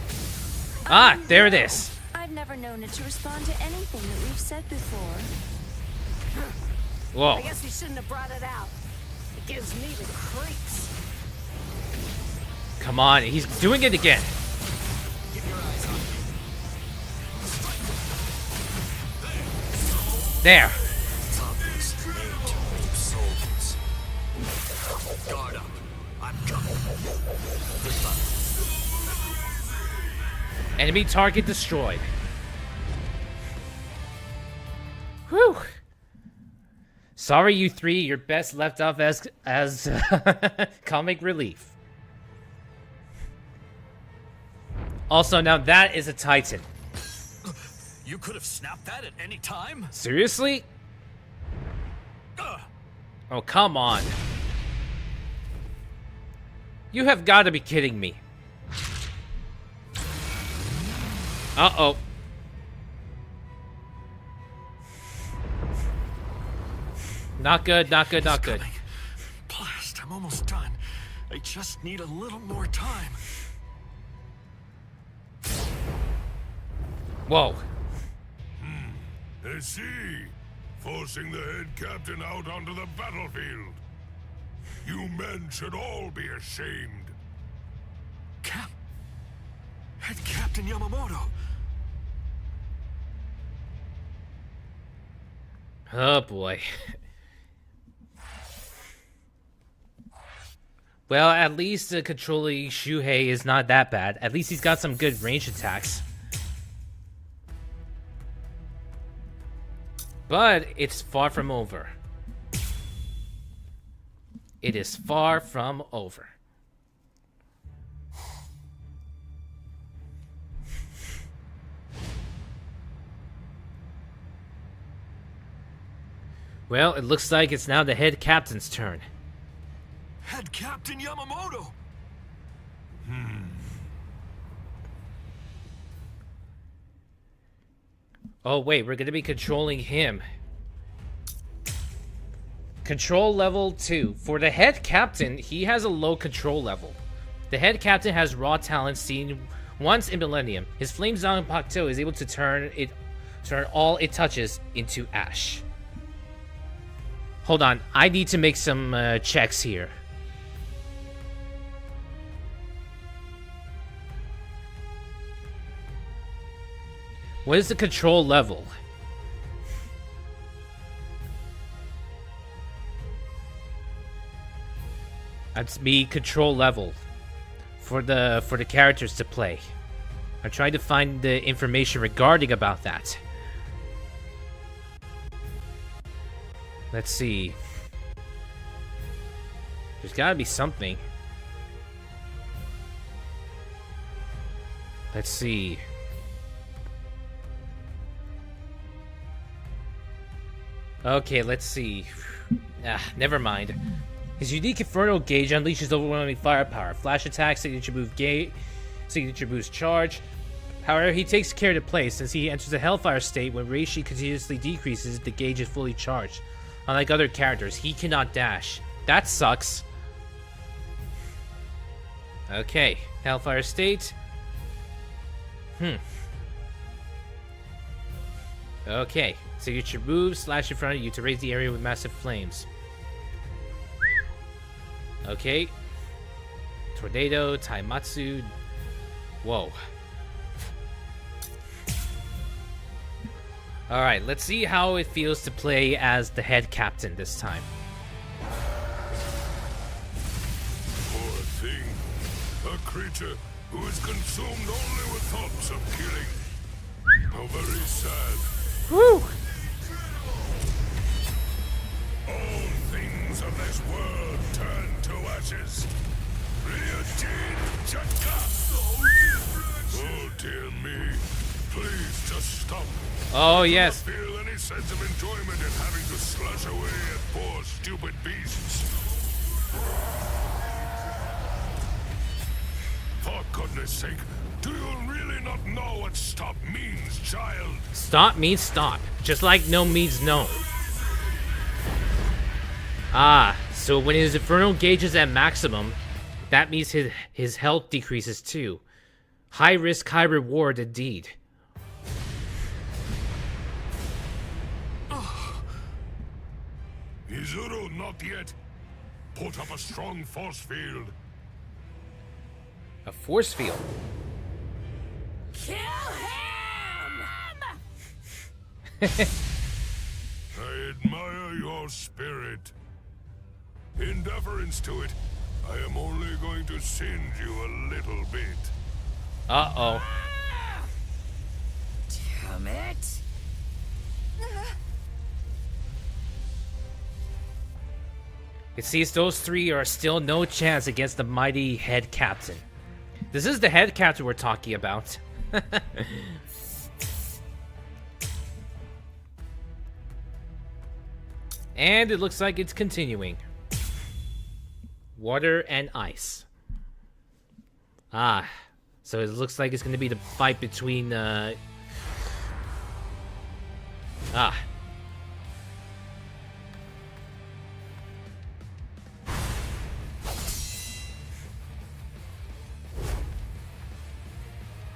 Ah, there it is. I've never known it to respond to anything that we've said before. Whoa. I guess we shouldn't have brought it out. It gives me the creeps. Come on, he's doing it again. There. It's obvious you aim to reap souls. Guard up. I'm coming. Good luck. Enemy target destroyed. Whew. Sorry, you three. You're best left off as comic relief. Also, now that is a Titan. You could have snapped that at any time? Seriously? Oh, come on. You have got to be kidding me. Uh-oh. Not good, not good, not good. Blast, I'm almost done. I just need a little more time. Whoa. I see. Forcing the head captain out onto the battlefield. You men should all be ashamed. Head Captain Yamamoto. Oh boy. Well, at least controlling Shuhei is not that bad. At least he's got some good range attacks. But it's far from over. It is far from over. Well, it looks like it's now the head captain's turn. Head Captain Yamamoto. Oh wait, we're gonna be controlling him. Control level 2. For the head captain, he has a low control level. The head captain has raw talent seen once in Millennium. His flame Zanpakuto is able to turn all it touches into ash. Hold on, I need to make some checks here. What is the control level? That's me control level for the characters to play. I'm trying to find the information regarding about that. Let's see. There's gotta be something. Let's see. Okay, let's see. Never mind. His unique Inferno Gauge unleashes overwhelming firepower. Flash attack, signature boost charge. However, he takes care to play. Since he enters a Hellfire state, when Reishi continuously decreases, the gauge is fully charged. Unlike other characters, he cannot dash. That sucks. Okay, Hellfire state. Okay, signature move, slash in front of you to raise the area with massive flames. Okay. Tornado, Taimatsu. Whoa. Alright, let's see how it feels to play as the head captain this time. Poor thing. A creature who is consumed only with thoughts of killing. How very sad. Woo! All things of this world turn to ashes. Oh dear me. Please just stop. Oh yes. I don't feel any sense of enjoyment in having to slash away at poor stupid beasts. For goodness sake, do you really not know what stop means, child? Stop means stop, just like no means no. Ah, so when his Inferno Gauge is at maximum, that means his health decreases too. High risk, high reward indeed. Izuru, not yet. Put up a strong force field. A force field? Kill him! I admire your spirit. In deference to it, I am only going to singe you a little bit. Uh-oh. Damn it! It seems those three are still no chance against the mighty head captain. This is the head captain we're talking about. And it looks like it's continuing. Water and ice. Ah, so it looks like it's going to be the fight between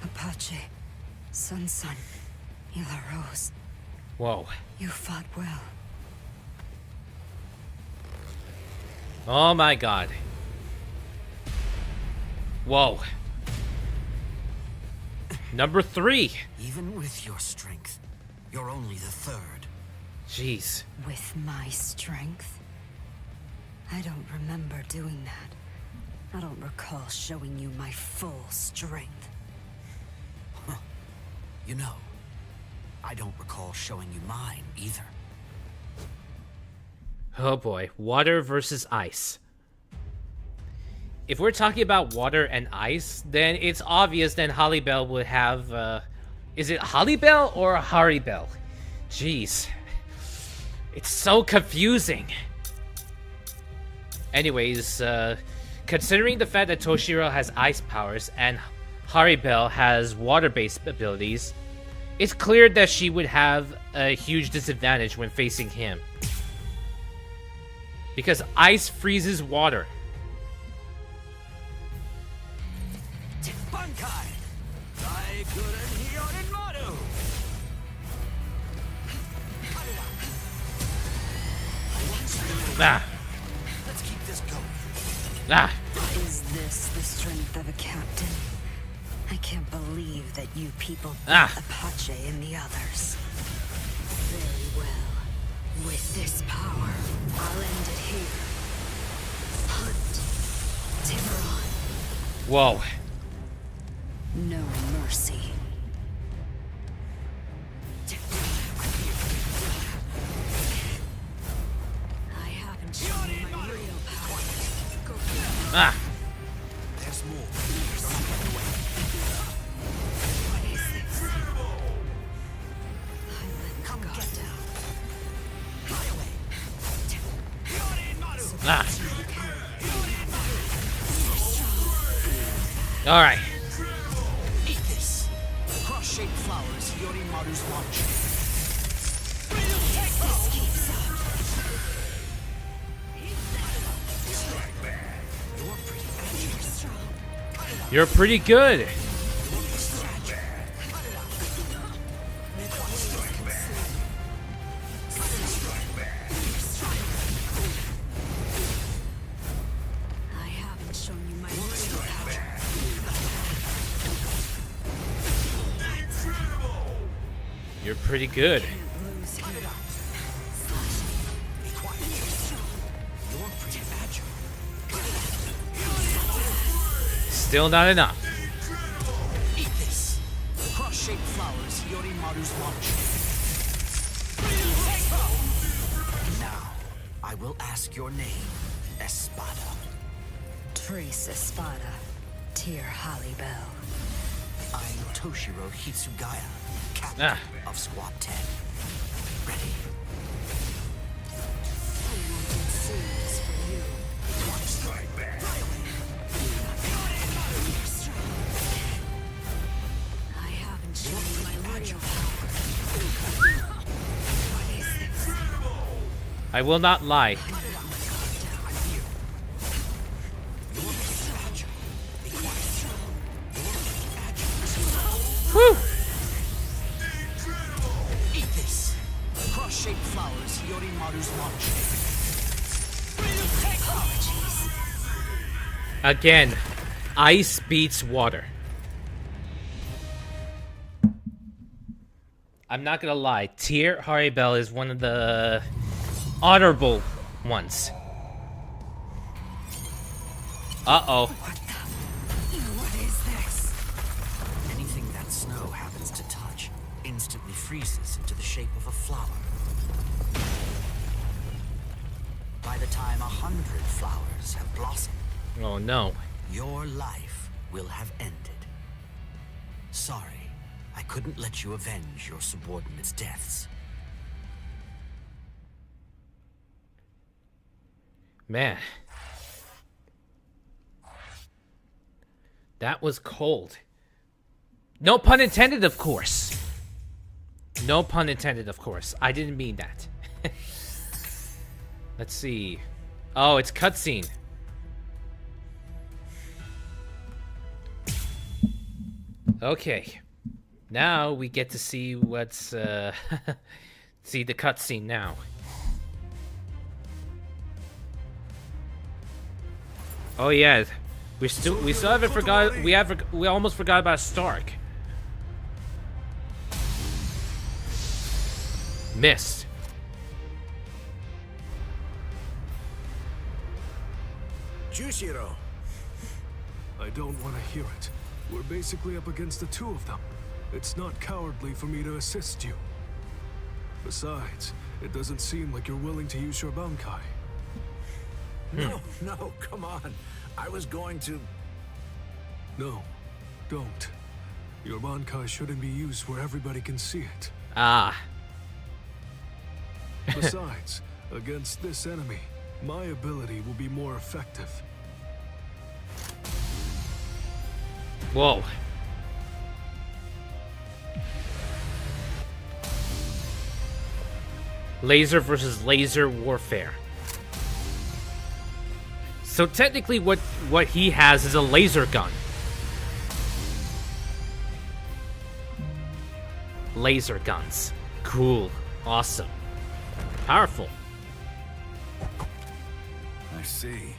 Apache, Sun, Hila Rose. Whoa. You fought well. Oh my god. Whoa. Number 3. Even with your strength, you're only the third. Jeez. With my strength? I don't remember doing that. I don't recall showing you my full strength. Huh. You know, I don't recall showing you mine either. Oh boy, water versus ice. If we're talking about water and ice, then it's obvious that Haribel would have, is it Haribel or Haribel? Jeez. It's so confusing. Anyways, considering the fact that Toshiro has ice powers and Haribel has water-based abilities, it's clear that she would have a huge disadvantage when facing him. Because ice freezes water. Ah. Let's keep this going. Ah. Is this the strength of a captain? I can't believe that you people beat Ah. Apache and the others. Very well. With this power, I'll end it here. Hunt. Tiburon. Whoa. No mercy. I haven't shown you my real power. Ah. There's more. What is this? I let the god down. Ah. All right. Eat this. Cross-shaped flowers, Yorimaru's launch. This keeps up. Strike back. You're strong. You're pretty good. I haven't shown you my real power. You're pretty good. Can't lose here. Be quiet. You're pretty agile. Still not enough. Eat this. Cross-shaped flowers, Yorimaru's launch. Now, I will ask your name, Espada. Trace Espada. Tyr Hallibell. I'm Toshiro Hitsugaya, captain of Squad 10. Ready? I wanted scenes for you. Strike back. You're strong. I haven't shown you my real power. What is this? I will not lie. Whew. Eat this. Cross-shaped flowers, Yorimaru's launch. Apologies. Again, ice beats water. I'm not gonna lie, Tyr Hallibell is one of the honorable ones. Uh-oh. What is this? Anything that snow happens to touch instantly freezes into the shape of a flower. By the time 100 flowers have blossomed, Oh no. your life will have ended. Sorry, I couldn't let you avenge your subordinates' deaths. Man. That was cold. No pun intended, of course. No pun intended, of course. I didn't mean that. Let's see. Oh, it's cutscene. Okay. Now we get to see what's see the cutscene now. Oh yeah. We still haven't forgot. We almost forgot about Stark. Missed. Jushiro. I don't want to hear it. We're basically up against the two of them. It's not cowardly for me to assist you. Besides, it doesn't seem like you're willing to use your Bankai. No, come on. I was going to... No, don't. Your Bankai shouldn't be used where everybody can see it. Ah. Besides, against this enemy, my ability will be more effective. Whoa. Laser versus laser warfare. So technically what he has is a laser gun. Laser guns. Cool. Awesome. Powerful. see.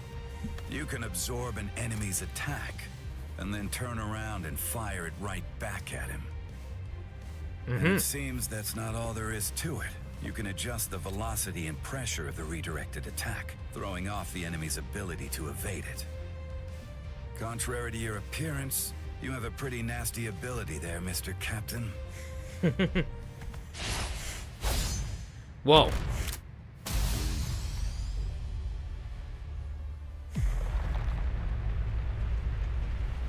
You can absorb an enemy's attack, and then turn around and fire it right back at him. And it seems that's not all there is to it. You can adjust the velocity and pressure of the redirected attack, throwing off the enemy's ability to evade it. Contrary to your appearance, you have a pretty nasty ability there, Mr. Captain. Whoa.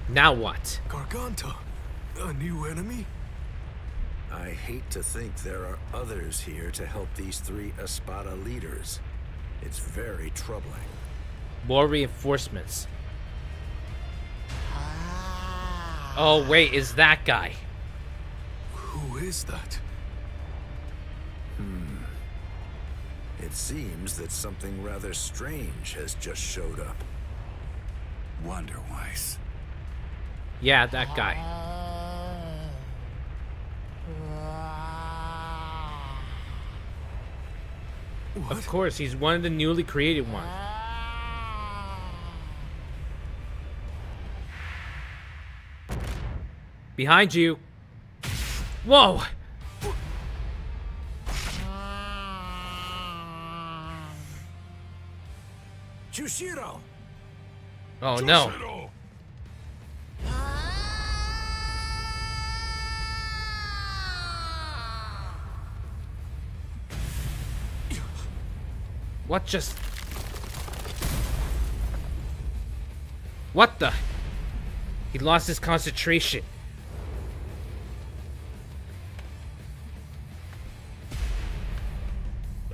Now what? Garganta, a new enemy? I hate to think there are others here to help these 3 Espada leaders. It's very troubling. More reinforcements. Oh, wait, is that guy? Who is that? It seems that something rather strange has just showed up. Wonderwise. Yeah, that guy. What? Of course, he's one of the newly created ones. Behind you. Whoa! Jushiro! Oh no. What just... What the... He lost his concentration.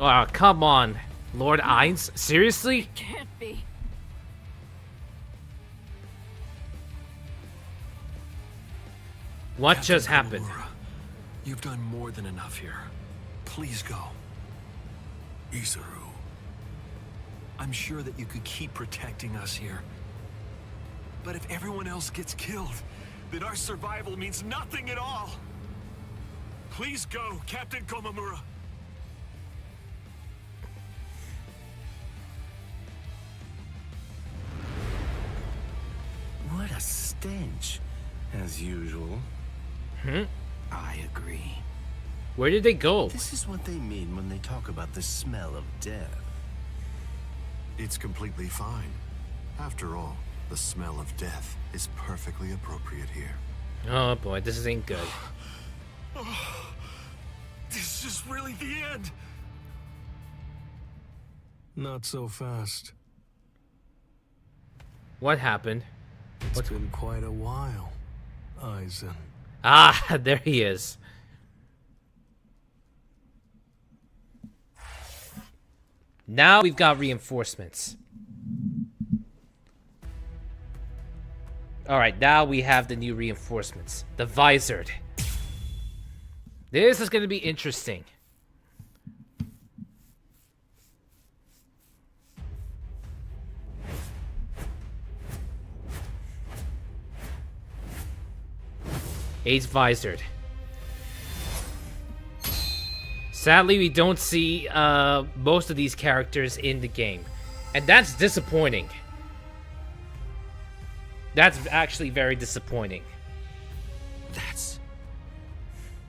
Oh, come on. Lord Ainz? Seriously? Can't be. What Captain just happened? Komamura, you've done more than enough here. Please go. Isuru. I'm sure that you could keep protecting us here. But if everyone else gets killed, then our survival means nothing at all. Please go, Captain Komamura. What a stench, as usual. I agree. Where did they go? This is what they mean when they talk about the smell of death. It's completely fine. After all, the smell of death is perfectly appropriate here. Oh boy, this ain't good. This is really the end. Not so fast. What happened? It's been quite a while, Aizen. Ah, there he is. Now we've got reinforcements. Alright, now we have the new reinforcements. The Visored. This is going to be interesting. Ace Visored. Sadly, we don't see most of these characters in the game. And that's disappointing. That's actually very disappointing. That's...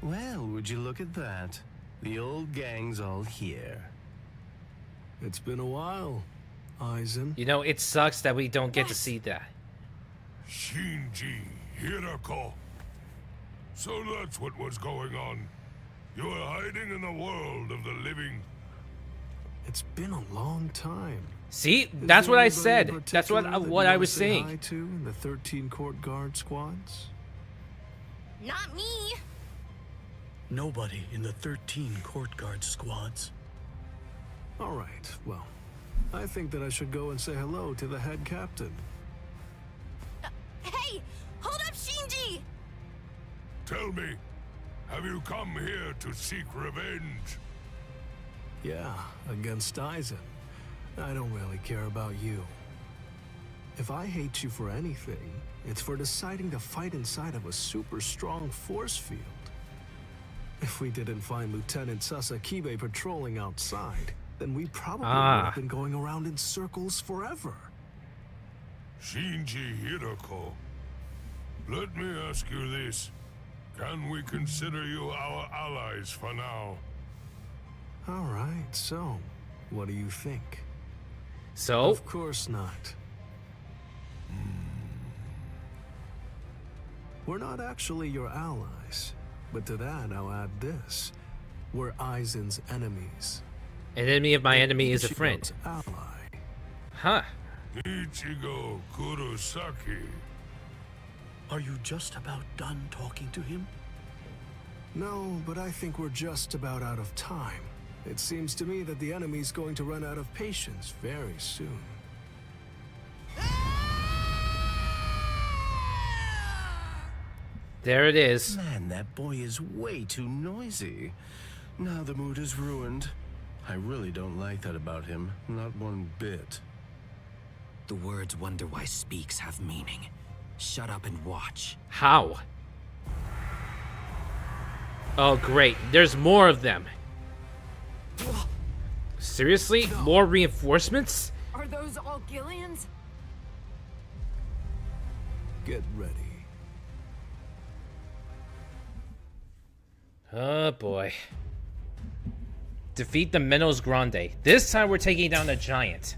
Well, would you look at that? The old gang's all here. It's been a while, Aizen. You know, it sucks that we don't get to see that. Shinji Hirako. So that's what was going on. You were hiding in the world of the living. It's been a long time. See, that's what I said. That's what I was Say saying. hi to in the 13 court guard squads. Not me. Nobody in the 13 court guard squads. All right, well, I think that I should go and say hello to the head captain. Hey! Hold up, Shinji! Tell me, have you come here to seek revenge? Yeah, against Aizen. I don't really care about you. If I hate you for anything, it's for deciding to fight inside of a super strong force field. If we didn't find Lieutenant Sasakibe patrolling outside, then we probably would have been going around in circles forever. Shinji Hiroko, let me ask you this. Can we consider you our allies for now? All right, so what do you think? So? Of course not. We're not actually your allies, but to that I'll add this. We're Aizen's enemies. An enemy of my enemy is a friend. Ally. Huh. Ichigo Kurosaki. Are you just about done talking to him? No, but I think we're just about out of time. It seems to me that the enemy's going to run out of patience very soon. There it is. Man, that boy is way too noisy. Now the mood is ruined. I really don't like that about him, not one bit. The words "wonder why speaks" have meaning. Shut up and watch. How? Oh, great. There's more of them. Seriously? More reinforcements? Are those all Gillians? Get ready. Oh boy. Defeat the Menos Grande. This time we're taking down a giant.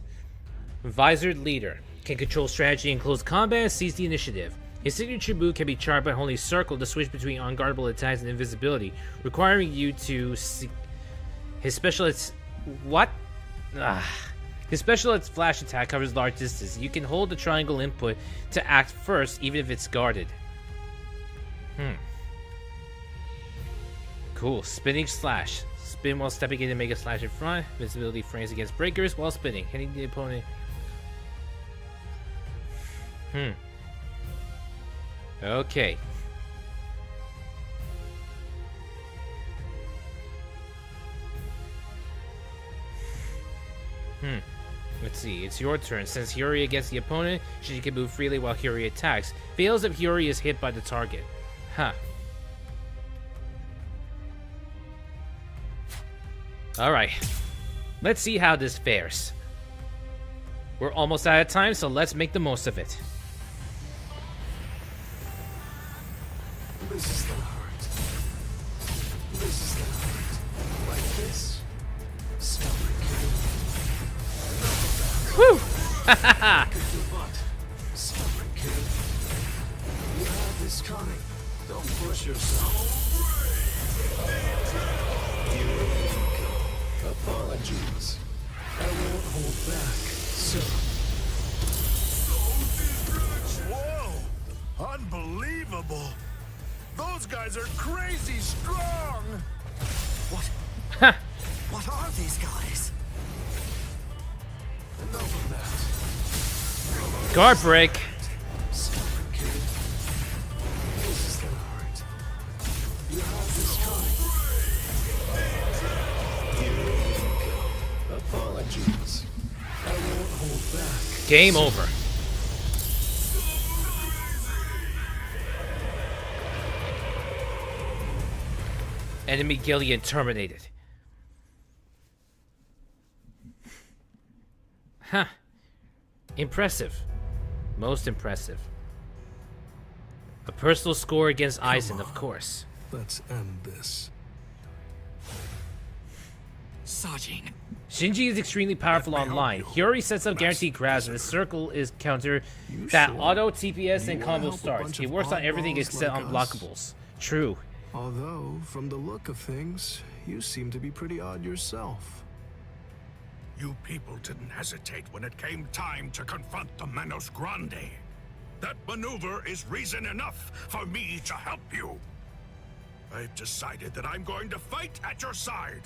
Visored leader. Can control strategy in close combat and seize the initiative. His signature move can be charged by holding circle to switch between unguardable attacks and invisibility, requiring you to his special what? His special flash attack covers large distance. You can hold the triangle input to act first, even if it's guarded. Cool. Spinning slash. Spin while stepping in to make a slash in front. Visibility frames against breakers while spinning. Hitting the opponent. Okay. Let's see. It's your turn. Since Hyori against the opponent, she can move freely while Hyori attacks. Fails if Hyori is hit by the target. Huh. Alright. Let's see how this fares. We're almost out of time, so let's make the most of it. This is the heart. This is the heart. Like this. Stubborn kid. Woo! Stubborn kid. You have this coming. Don't push yourself. Apologies. I won't hold back, sir. Whoa! Unbelievable! Those guys are crazy strong! What? What are these guys? Enough of that. Guard break. Stubborn kid. This is the heart. You have this coming. Apologies. I won't hold back. Game over. Enemy Gillian terminated. Huh. Impressive. Most impressive. A personal score against Aizen, of course. Let's end this. Sajin. Shinji is extremely powerful online. Hyori sets up guaranteed grabs, and the circle is counter that auto TPS and combo starts. He works on everything except unblockables. True. Although, from the look of things, you seem to be pretty odd yourself. You people didn't hesitate when it came time to confront the Menos Grande. That maneuver is reason enough for me to help you. I've decided that I'm going to fight at your side.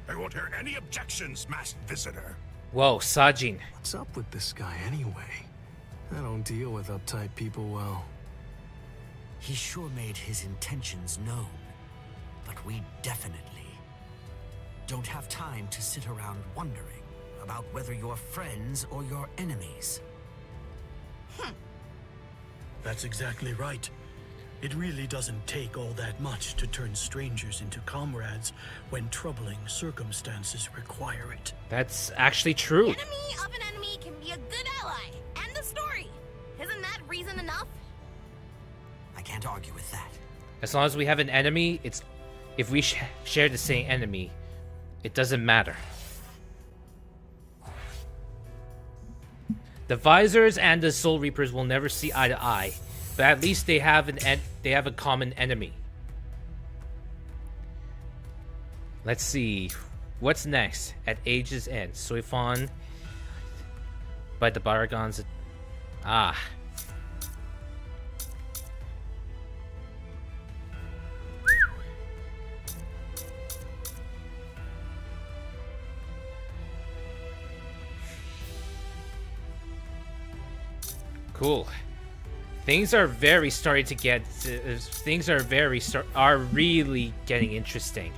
I won't hear any objections, masked visitor. Whoa, Sajin. What's up with this guy anyway? I don't deal with uptight people well. He sure made his intentions known, but we definitely don't have time to sit around wondering about whether you're friends or your enemies. That's exactly right. It really doesn't take all that much to turn strangers into comrades when troubling circumstances require it. That's actually true. Enemy of an enemy can be a good ally. End of story. Isn't that reason enough? I can't argue with that. As long as we have an enemy, it's if we share the same enemy, it doesn't matter. The Visors and the Soul Reapers will never see eye to eye, but at least they have a common enemy. Let's see, what's next at Age's End? Soifon, by the Baragons. Ah. Cool. Things are very starting to get. Things are really getting interesting.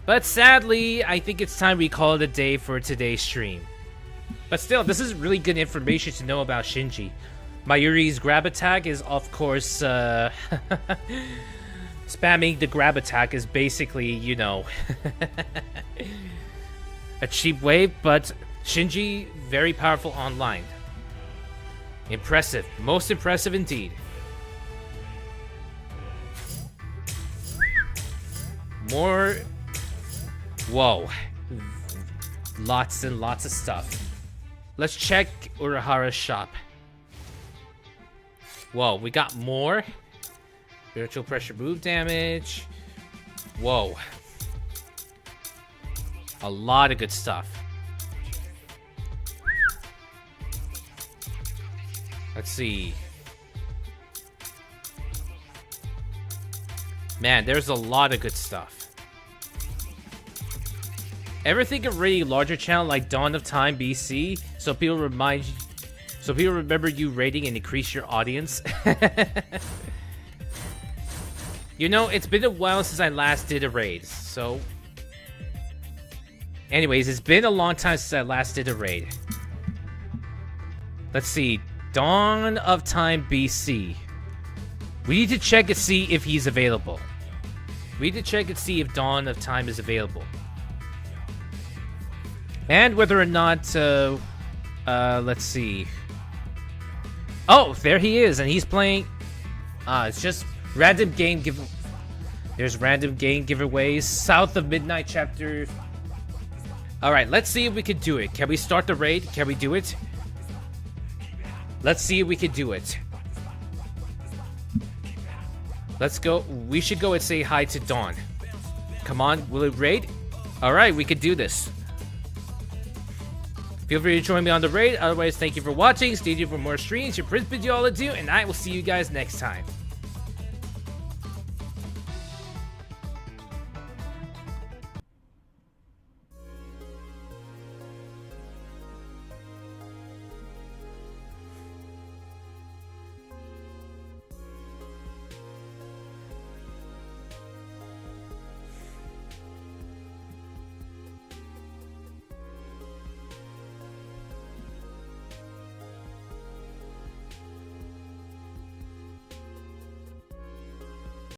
But sadly, I think it's time we call it a day for today's stream. But still, this is really good information to know about Shinji. Mayuri's grab attack is, of course, spamming the grab attack is basically, you know, a cheap way, but Shinji, very powerful online. Impressive. Most impressive indeed. More... Whoa. Lots and lots of stuff. Let's check Urahara's shop. Whoa, we got more. Spiritual pressure move damage. Whoa. A lot of good stuff. Let's see. Man, there's a lot of good stuff. Ever think of raiding a larger channel like Dawn of Time BC so people remember you raiding and increase your audience? You know, it's been a while since I last did a raid, so... Anyways, it's been a long time since I last did a raid. Let's see. Dawn of Time BC. We need to check and see if he's available. We need to check and see if Dawn of Time is available. And whether or not, let's see. Oh, there he is, and he's playing... it's just random game give... There's random game giveaways. South of Midnight chapter... Alright, let's see if we can do it. Can we start the raid? Can we do it? Let's see if we can do it. Let's go. We should go and say hi to Dawn. Come on, will it raid? Alright, we can do this. Feel free to join me on the raid. Otherwise, thank you for watching. Stay tuned for more streams. Your Prince bids you all adieu, and I will see you guys next time.